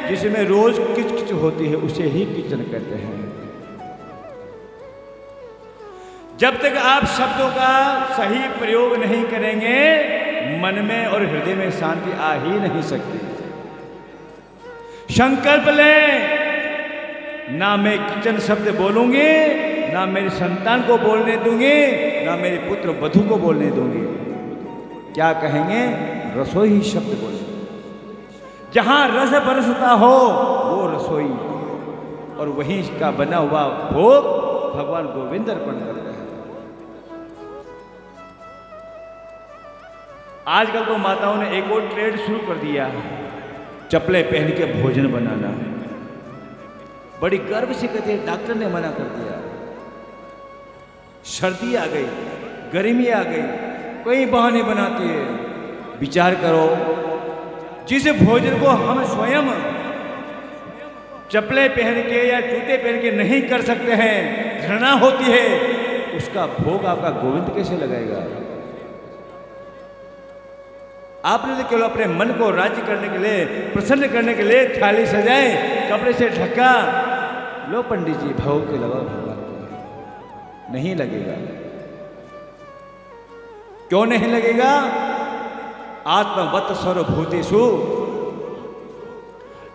जिसमें रोज किचकिच होती है उसे ही किचन कहते हैं। जब तक आप शब्दों का सही प्रयोग नहीं करेंगे, मन में और हृदय में शांति आ ही नहीं सकती। संकल्प लें, ना मैं किचन शब्द बोलूंगी, ना मेरी संतान को बोलने दूंगी, ना मेरे पुत्र वधू को बोलने दूंगी। क्या कहेंगे? रसोई ही शब्द बोलेंगे। जहां रस बरसता हो वो रसोई, और वहीं का बना हुआ भोग भगवान गोविंद अर्पण करते हैं। आजकल तो माताओं ने एक और ट्रेड शुरू कर दिया, चप्पलें पहन के भोजन बनाना। बड़ी गर्व से कहते हैं डॉक्टर ने मना कर दिया। सर्दी आ गई, गर्मी आ गई, कई बहाने बनाती है। विचार करो, जिस भोजन को हम स्वयं चप्पलें पहन के या जूते पहन के नहीं कर सकते हैं, घृणा होती है, उसका भोग आपका गोविंद कैसे लगाएगा? आपने तो केवल अपने मन को राज्य करने के लिए, प्रसन्न करने के लिए थाली सजाए, कपड़े से ढका, लो पंडित जी भोग के लगा, भगवान को नहीं लगेगा। क्यों नहीं लगेगा? आत्मवत सर्वभूतेषु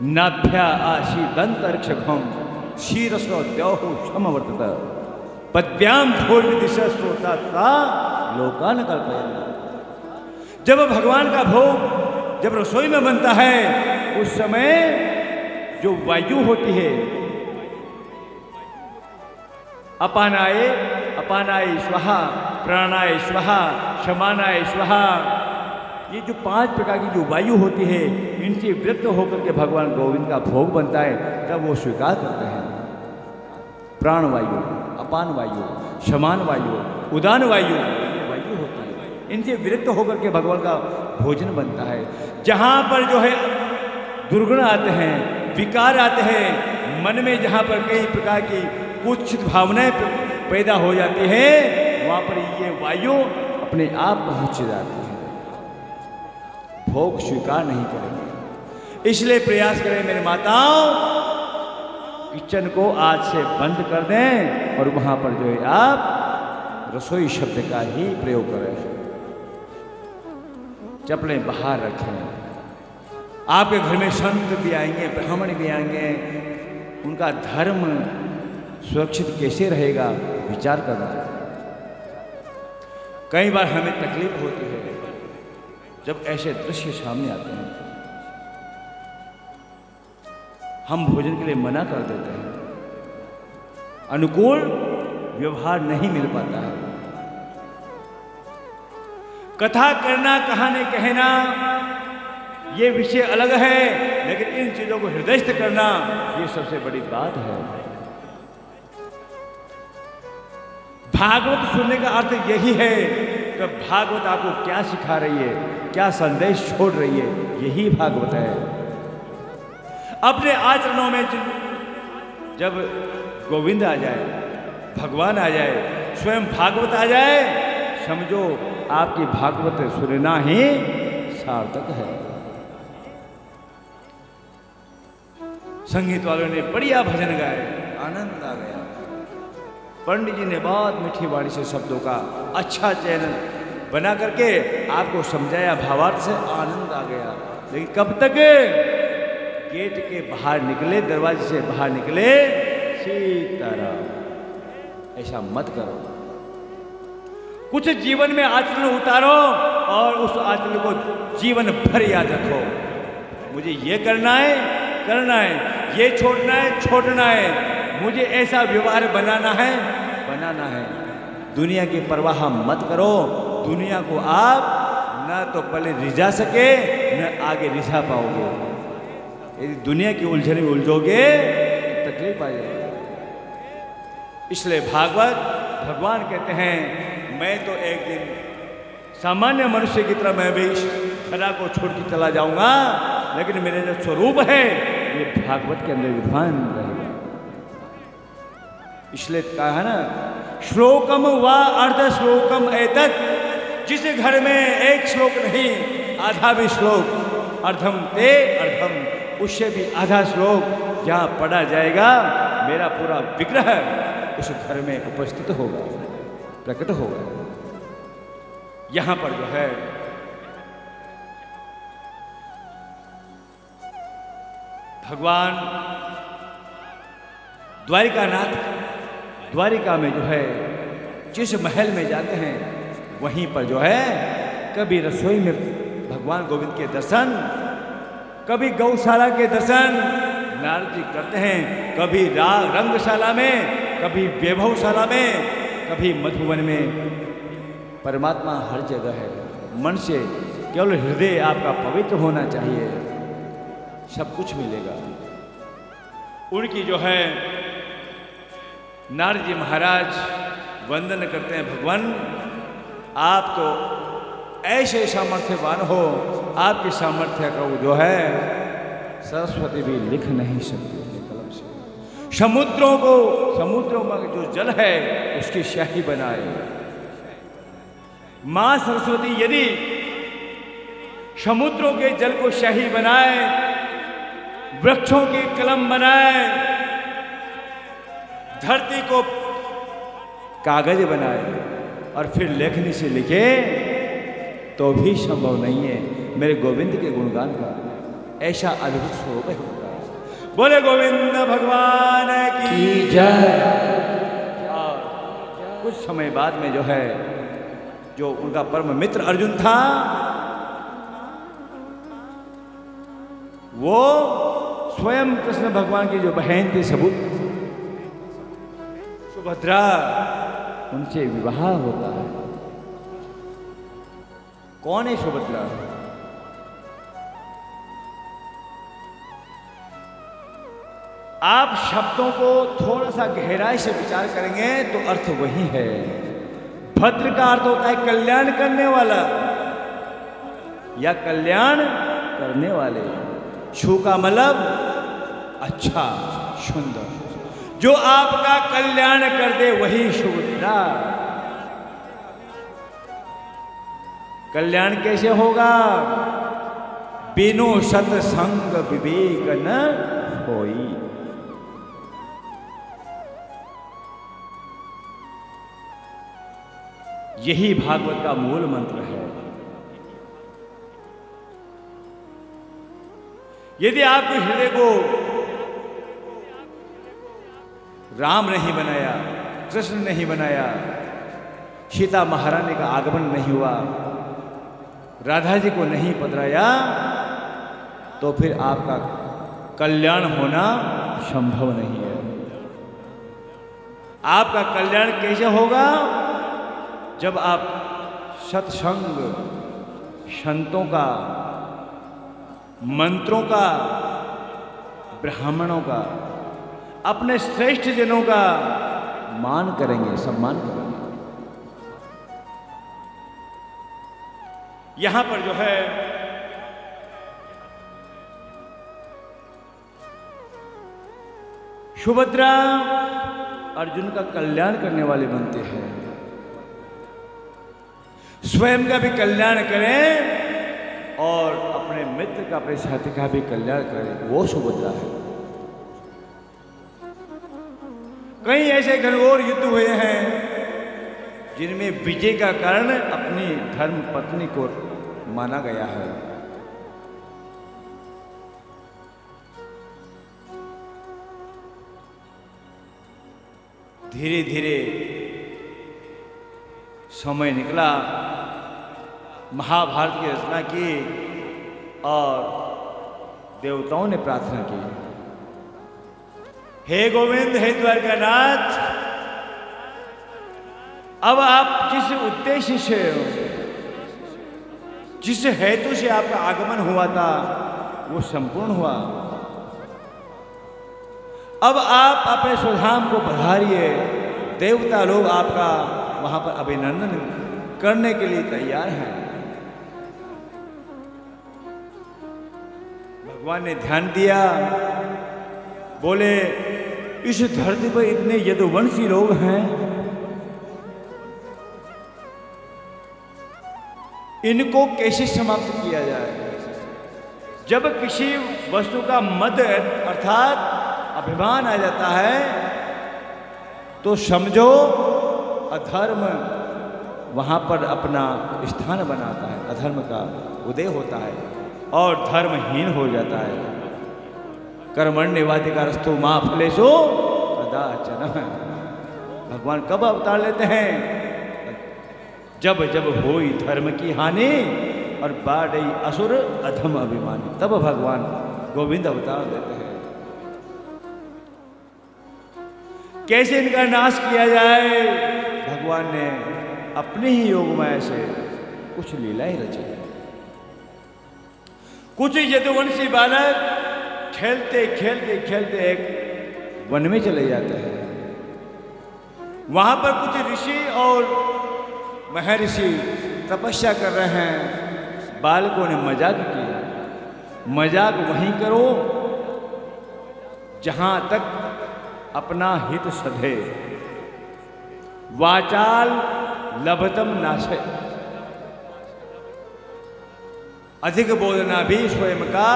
नाभ्या आशीदंतरिक्षघम शीरसो द्यौः समवर्तत पद्भ्याम धूर्विदिशा श्रोता लोकान कल्पयन्ति। जब भगवान का भोग जब रसोई में बनता है, उस समय जो वायु होती है, अपानाय अपानाय स्वाहा, प्राणाय स्वाहा, समानाय स्वाहा, ये जो 5 प्रकार की जो वायु होती है, इनसे व्यक्त होकर के भगवान गोविंद का भोग बनता है, तब वो स्वीकार करते हैं। प्राण वायु, अपान वायु, समान वायु, उदान वायु, वायु होती है, इनसे विरक्त होकर के भगवान का भोजन बनता है। जहाँ पर जो है दुर्गुण आते हैं, विकार आते हैं, मन में जहाँ पर कई प्रकार की कुछ भावनाएं पैदा हो जाती है, वहाँ पर ये वायु अपने आप पहुँच जाती है, भोग स्वीकार नहीं करेंगे। इसलिए प्रयास करें मेरे माताओं, किचन को आज से बंद कर दें और वहाँ पर जो है आप रसोई शब्द का ही प्रयोग करें। चप्पलें बाहर रखें। आपके घर में संत भी आएंगे, ब्राह्मण भी आएंगे, उनका धर्म सुरक्षित कैसे रहेगा विचार करना। कई बार हमें तकलीफ होती है जब ऐसे दृश्य सामने आते हैं, हम भोजन के लिए मना कर देते हैं, अनुकूल व्यवहार नहीं मिल पाता है। कथा करना, कहानी कहना ये विषय अलग है, लेकिन इन चीजों को हृदयस्थ करना ये सबसे बड़ी बात है। भागवत सुनने का अर्थ यही है कि भागवत आपको क्या सिखा रही है, क्या संदेश छोड़ रही है, यही भागवत है। अपने आचरणों में जब गोविंद आ जाए, भगवान आ जाए, स्वयं भागवत आ जाए, समझो आपकी भागवत सुनना ही सार्थक है। संगीत वालों ने बढ़िया भजन गाए, आनंद आ गया। पंडित जी ने बहुत मीठी वाणी से शब्दों का अच्छा चयन बना करके आपको समझाया, भावार्थ से आनंद आ गया। लेकिन कब तक? गेट के बाहर निकले, दरवाजे से बाहर निकले, सीताराम। ऐसा मत करो। कुछ जीवन में आचरण उतारो और उस आचरण को जीवन भर याद रखो। मुझे ये करना है, करना है, ये छोड़ना है, छोड़ना है, मुझे ऐसा व्यवहार बनाना है, बनाना है। दुनिया की परवाह मत करो। दुनिया को आप न तो पहले रिझा सके, न आगे रिझा पाओगे। यदि दुनिया की उलझन में उलझोगे तो तकलीफ आ जाएगी। इसलिए भागवत भगवान कहते हैं, मैं तो एक दिन सामान्य मनुष्य की तरह मैं भी खरा को छोड़ के चला जाऊंगा, लेकिन मेरे जो स्वरूप है ये भागवत के अंदर विद्वान रहेगा। इसलिए कहा है ना, श्लोकम व अर्ध श्लोकम एतत्। जिस घर में एक श्लोक नहीं, आधा भी श्लोक, अर्धम ते अर्धम, उससे भी आधा श्लोक जहाँ पढ़ा जाएगा, मेरा पूरा विग्रह उस घर में उपस्थित होगा, प्रकट होगा। यहां पर जो है भगवान द्वारिकानाथ, द्वारिका में जो है जिस महल में जाते हैं, वहीं पर जो है कभी रसोई में भगवान गोविंद के दर्शन, कभी गौशाला के दर्शन नारद जी करते हैं, कभी रंगशाला में, कभी वैभवशाला में, कभी मधुवन में। परमात्मा हर जगह है। मन से केवल हृदय आपका पवित्र होना चाहिए, सब कुछ मिलेगा। उनकी जो है नारद जी महाराज वंदन करते हैं, भगवान आप तो ऐसे सामर्थ्यवान हो, आपके सामर्थ्य को जो है सरस्वती भी लिख नहीं सकती कलम से। समुद्रों में जो जल है उसकी स्याही बनाए। मां सरस्वती यदि समुद्रों के जल को स्याही बनाए, वृक्षों की कलम बनाए, धरती को कागज बनाए और फिर लेखनी से लिखे, तो भी संभव नहीं है मेरे गोविंद के गुणगान का। ऐसा अद्भुत स्वरूप है। बोले गोविंद भगवान की जय। और कुछ समय बाद में जो है, जो उनका परम मित्र अर्जुन था, वो स्वयं कृष्ण भगवान की जो बहन थी सुभद्रा, उनसे विवाह होता है। कौन है सुभद्रा? आप शब्दों को थोड़ा सा गहराई से विचार करेंगे तो अर्थ वही है। भद्र का अर्थ होता है कल्याण करने वाला या कल्याण करने वाले। छु का मतलब अच्छा, सुंदर, जो आपका कल्याण कर दे वही सुभद्रा। कल्याण कैसे होगा? बिनु सत्संग विवेक न होई। यही भागवत का मूल मंत्र है। यदि आपके हृदय को राम नहीं बनाया, कृष्ण नहीं बनाया, सीता महारानी का आगमन नहीं हुआ, राधा जी को नहीं पधराया, तो फिर आपका कल्याण होना संभव नहीं है। आपका कल्याण कैसे होगा? जब आप सत्संग, संतों का, मंत्रों का, ब्राह्मणों का, अपने श्रेष्ठ जनों का मान करेंगे, सम्मान करेंगे। यहां पर जो है सुभद्रा अर्जुन का कल्याण करने वाले बनते हैं। स्वयं का भी कल्याण करें और अपने मित्र का, अपने साथी का भी कल्याण करें, वो सुभद्रा है। कई ऐसे घनघोर युद्ध हुए हैं जिनमें विजय का कारण अपनी धर्म पत्नी को माना गया है। धीरे धीरे समय निकला, महाभारत की रचना की और देवताओं ने प्रार्थना की, हे गोविंद, हे द्वारकानाथ, अब आप जिस उद्देश्य से, जिस हेतु से आपका आगमन हुआ था वो संपूर्ण हुआ। अब आप अपने स्वधाम को पधारिए। देवता लोग आपका वहां पर अभिनंदन करने के लिए तैयार हैं। भगवान ने ध्यान दिया, बोले इस धरती पर इतने यदुवंशी लोग हैं, इनको कैसे समाप्त किया जाए? जब किसी वस्तु का मद अर्थात अभिमान आ जाता है तो समझो अधर्म वहां पर अपना स्थान बनाता है, अधर्म का उदय होता है और धर्महीन हो जाता है। कर्मण्येवाधिकारस्तु मा फलेषु कदाचन। भगवान कब अवतार लेते हैं? जब जब होई धर्म की हानि और बाढ़ई असुर अधम अभिमानी, तब भगवान गोविंद अवतार लेते हैं। कैसे इनका नाश किया जाए? भगवान ने अपने ही योगमाया से कुछ लीलाएं रची। कुछ यदुवंशी बालक खेलते खेलते खेलते एक वन में चले जाते हैं। वहां पर कुछ ऋषि और महर्षि तपस्या कर रहे हैं। बालकों ने मजाक किया। मजाक वहीं करो जहां तक अपना हित सधे। वाचाल लभतम नाशे। अधिक बोलना भी स्वयं का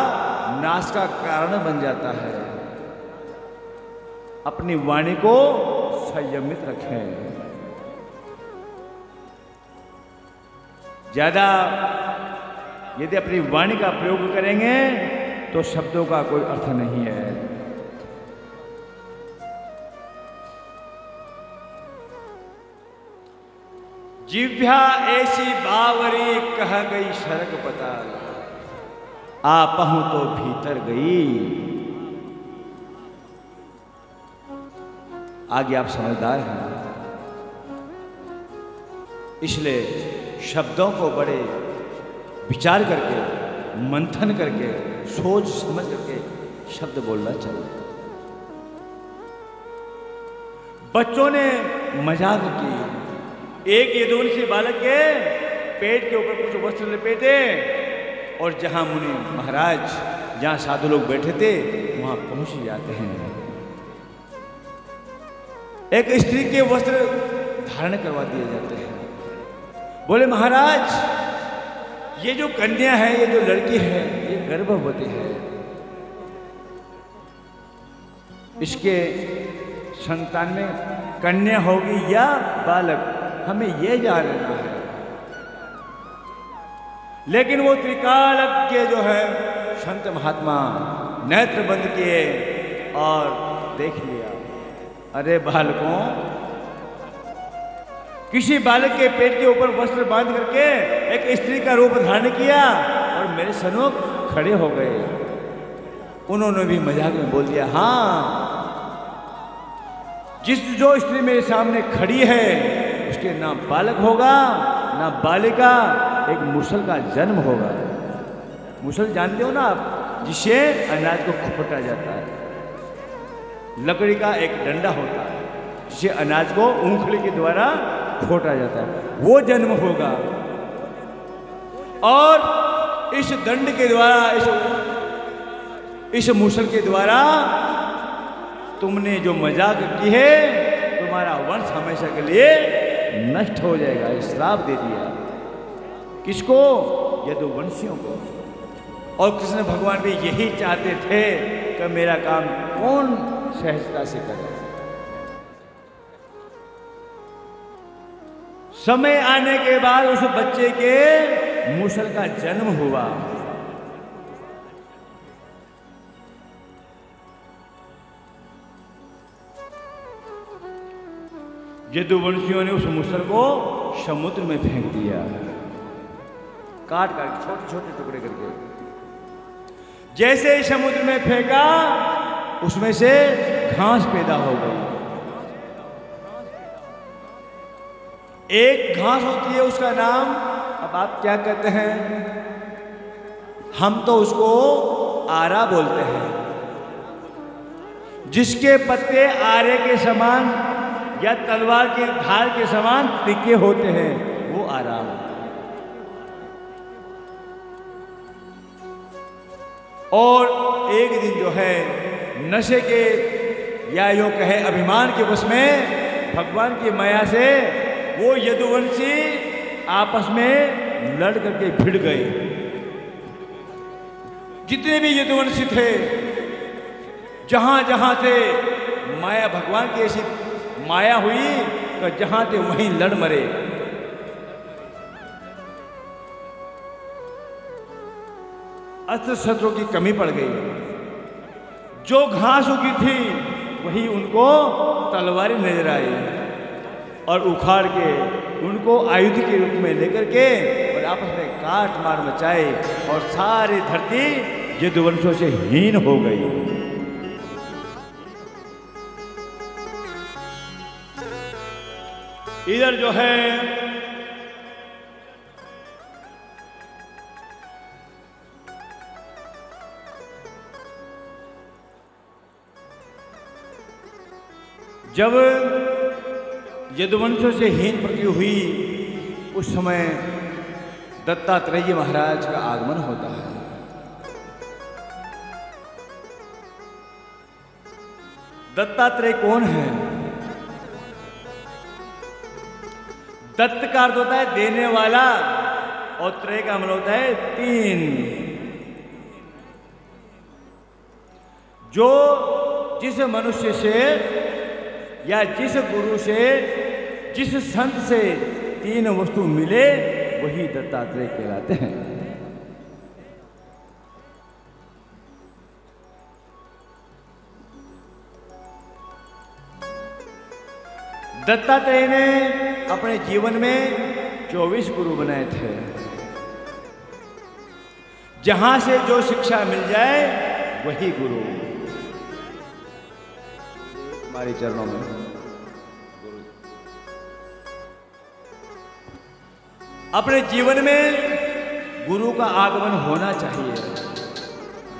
नाश का कारण बन जाता है। अपनी वाणी को संयमित रखें। ज्यादा यदि अपनी वाणी का प्रयोग करेंगे तो शब्दों का कोई अर्थ नहीं है। जिह्वा ऐसी बावरी कह गई शरक पताल, आपहूं तो भीतर गई। आगे आप समझदार हैं, इसलिए शब्दों को बड़े विचार करके, मंथन करके, सोच समझ करके शब्द बोलना चाहिए। बच्चों ने मजाक की। एक यदुवंशी बालक के पेट के ऊपर कुछ वस्त्र लपेटे और जहां मुनि महाराज, जहां साधु लोग बैठे थे वहां पहुंच जाते हैं। एक स्त्री के वस्त्र धारण करवा दिए जाते हैं। बोले महाराज, ये जो कन्या है, ये जो लड़की है, ये गर्भवती है, इसके संतान में कन्या होगी या बालक, हमें ये जानना है। लेकिन वो त्रिकालज्ञ जो है संत महात्मा नेत्र बंद किए और देख लिया, अरे बालकों, किसी बालक के पेट के ऊपर वस्त्र बांध करके एक स्त्री का रूप धारण किया और मेरे सन्मुख खड़े हो गए। उन्होंने भी मजाक में बोल दिया, हाँ, जो स्त्री मेरे सामने खड़ी है उसके ना बालक होगा ना बालिका, एक मुसल का जन्म होगा। मुसल जानते हो ना आप, जिससे अनाज को खोटा जाता है। लकड़ी का एक डंडा होता है जिससे अनाज को ऊंखली के द्वारा खोटा जाता है, वो जन्म होगा। और इस दंड के द्वारा, इस मुसल के द्वारा तुमने जो मजाक की है, तुम्हारा वंश हमेशा के लिए नष्ट हो जाएगा। इस श्राप दे दिया किसको? यदुवंशियों को। और कृष्ण भगवान भी यही चाहते थे कि मेरा काम कौन सहजता से करे। समय आने के बाद उस बच्चे के मुसल का जन्म हुआ। यदुवंशियों ने उस मुसल को समुद्र में फेंक दिया, काट काट छोटे छोटे टुकड़े करके। जैसे ही समुद्र में फेंका, उसमें से घास पैदा हो गई। एक घास होती है, उसका नाम, अब आप क्या कहते हैं? हम तो उसको आरा बोलते हैं। जिसके पत्ते आरे के समान या तलवार के धार के समान तीखे होते हैं, वो आराम। और एक दिन जो है नशे के या यो कहे अभिमान के वश में भगवान की माया से वो यदुवंशी आपस में लड़ करके भिड़ गए। जितने भी यदुवंशी थे, जहां जहां से माया, भगवान की ऐसी माया हुई तो जहां थे वहीं लड़ मरे। अस्त्र शस्त्रों की कमी पड़ गई। जो घास उगी थी वही उनको तलवारें नजर आई और उखाड़ के उनको आयुध के रूप में लेकर के और आपस में काट मार मचाए और सारी धरती यदुवंशों से हीन हो गई। इधर जो है जब यदुवंशों से हीन पृथ्वी हुई, उस समय दत्तात्रेय महाराज का आगमन होता है। दत्तात्रेय कौन है? दत्त का अर्थ होता है देने वाला और त्रय का मतलब होता है 3। जो जिस मनुष्य से या जिस गुरु से, जिस संत से 3 वस्तु मिले वही दत्तात्रेय कहलाते हैं। दत्तात्रेय ने अपने जीवन में 24 गुरु बनाए थे। जहां से जो शिक्षा मिल जाए वही गुरु। हमारे चरणों में गुरु अपने जीवन में गुरु का आगमन होना चाहिए।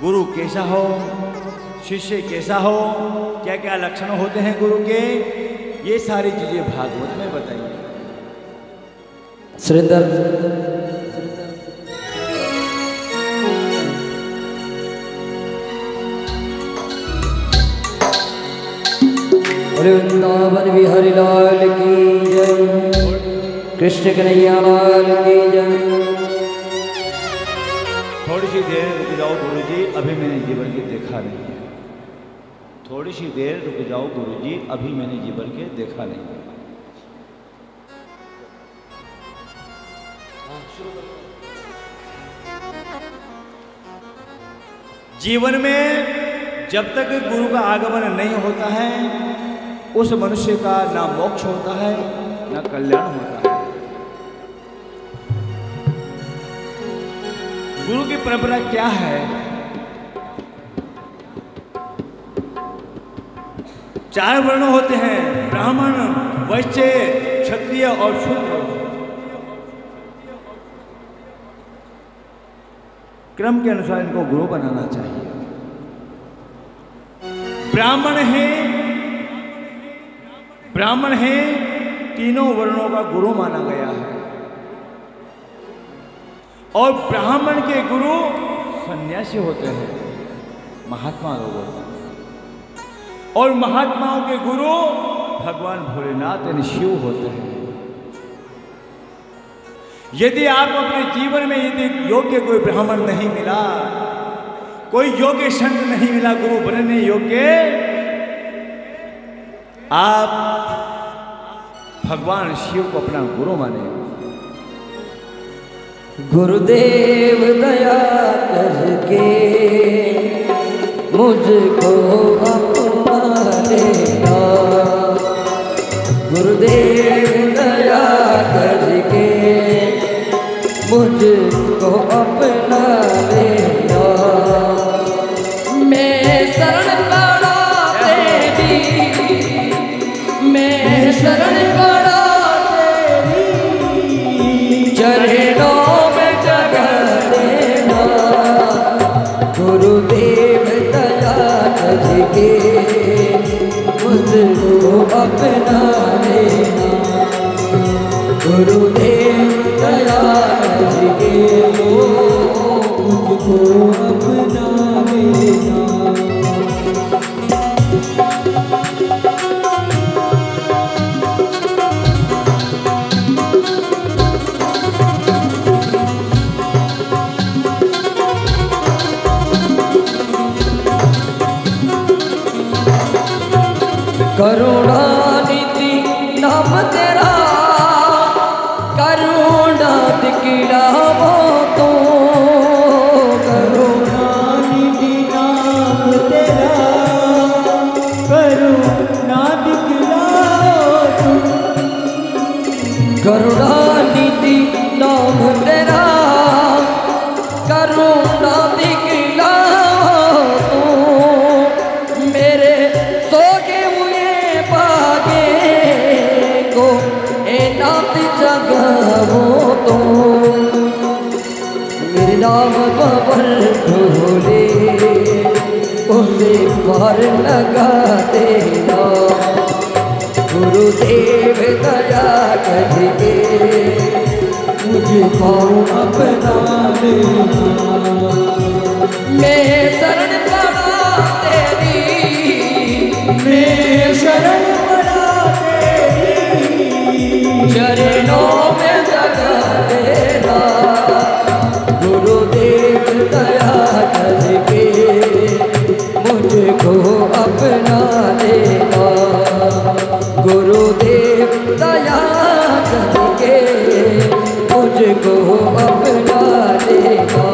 गुरु कैसा हो, शिष्य कैसा हो, क्या क्या लक्षण होते हैं गुरु के, ये सारी चीजें भागवत में बताइए। श्रीधर वृंदावन बिहारी लाल की जय, कृष्ण कन्हैया लाल की जय। थोड़ी सी देर रुक जाओ गुरुजी, अभी मैंने जीवन के देखा नहीं है। थोड़ी सी देर रुक जाओ गुरुजी, अभी मैंने जीवन के देखा नहीं है। जीवन में जब तक गुरु का आगमन नहीं होता है उस मनुष्य का ना मोक्ष होता है ना कल्याण होता है। गुरु की परंपरा क्या है? 4 वर्ण होते हैं, ब्राह्मण, वैश्य, क्षत्रिय और शूद्र। क्रम के अनुसार इनको गुरु बनाना चाहिए। ब्राह्मण है तीनों वर्णों का गुरु माना गया है और ब्राह्मण के गुरु सन्यासी होते हैं, महात्मा लोग होते हैं और महात्माओं के गुरु भगवान भोलेनाथ यानी शिव होते हैं। यदि आप अपने जीवन में यदि योग्य कोई ब्राह्मण नहीं मिला, कोई योग्य संत नहीं मिला गुरु बनने योग्य, आप भगवान शिव को अपना गुरु माने। गुरुदेव दया करके मुझको अपना लेना, गुरुदेव दया करके मुझको अपना लेना। मैं शरण पड़ा तेरी, मैं शरण पड़ा तेरी, चरणों में जगह देना। गुरुदेव दया करके मुझको अपना लेना, गुरुदेव दया करके मुझको अपना लेना। करुणानिधि नाम तेरा, करुणा दिखलावो तो, करुणानिधि नाम तेरा, करुणा दिखलाओ तुम। करुणानिधि नाम तेरा, करुणा दिखलाओ तो, मेरे सोगे हुए भागे को नाथ जगावो तो, मेरे नाम बबर ढोले उसे पार लगा देना। गुरुदेव दया करके मुझको अपना लेना। मैं शरण पड़ा तेरी, मैं शरण पड़ा तेरी, चरणों में जगह देना। गुरुदेव दया करके मुझको अपना लेना, गुरुदेव दया करके मुझको अपना लेना।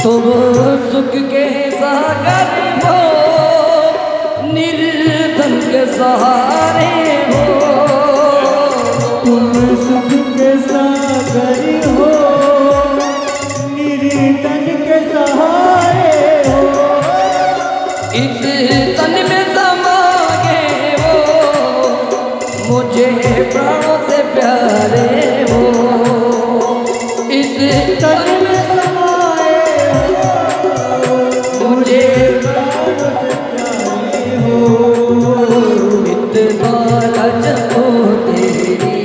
तुम सुख के सागर हो, निर्धन के सहारे हो। तुम सुख के सागर हो, निर्धन के सहारे हो। इस तन में समा गए हो, मुझे प्राणों से प्यारे हो। इस तन में इतना रज हो तेरी,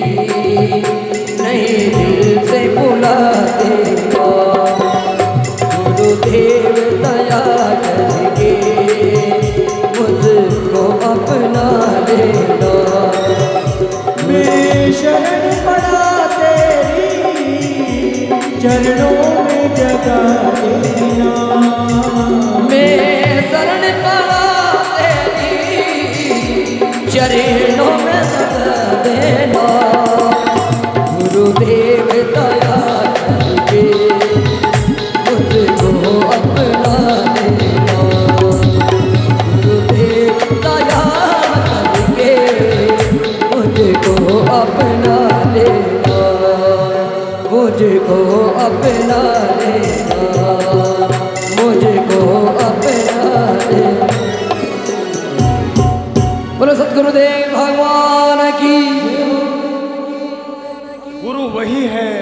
नहीं दिल से चरणों में जगा देना। मैं शरण पड़ा तेरी चरणों में जगा देना। गुरुदेव दया करके मुझको अपना लेना। गुरुदेव दया करके मुझको अपना लेना। मुझको अपना लेना। मुझको अपना लेना। बोलो सतगुरुदेव भगवान की। गुरु वही है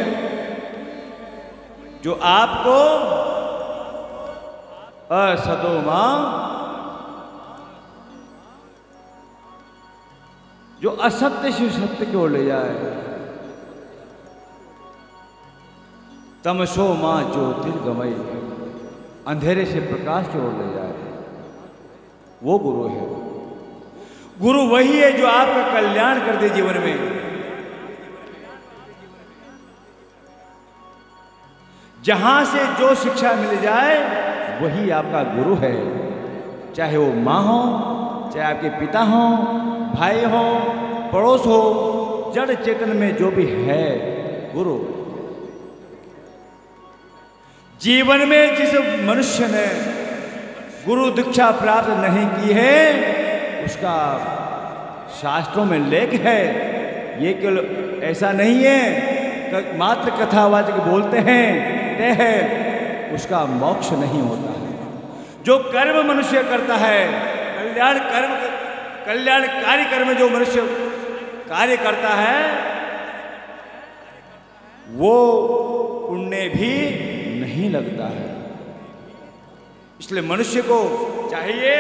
जो आपको असतोमा, जो असत्य से सत्य की ओर ले जाए, तमसो मां ज्योतिर्गमय, अंधेरे से प्रकाश की ओर ले जाए, वो गुरु है। गुरु वही है जो आपका कल्याण कर दे जीवन में। जहां से जो शिक्षा मिल जाए वही आपका गुरु है, चाहे वो माँ हो, चाहे आपके पिता हो, भाई हो, पड़ोस हो, जड़ चेतन में जो भी है गुरु। जीवन में जिस मनुष्य ने गुरु दीक्षा प्राप्त नहीं की है उसका शास्त्रों में लेख है। ये केवल ऐसा नहीं है मात्र कथावाचक बोलते हैं ते है, उसका मोक्ष नहीं होता है। जो कर्म मनुष्य करता है, कल्याणकारी कर्म जो मनुष्य कार्य करता है वो पुण्य भी नहीं लगता है। इसलिए मनुष्य को चाहिए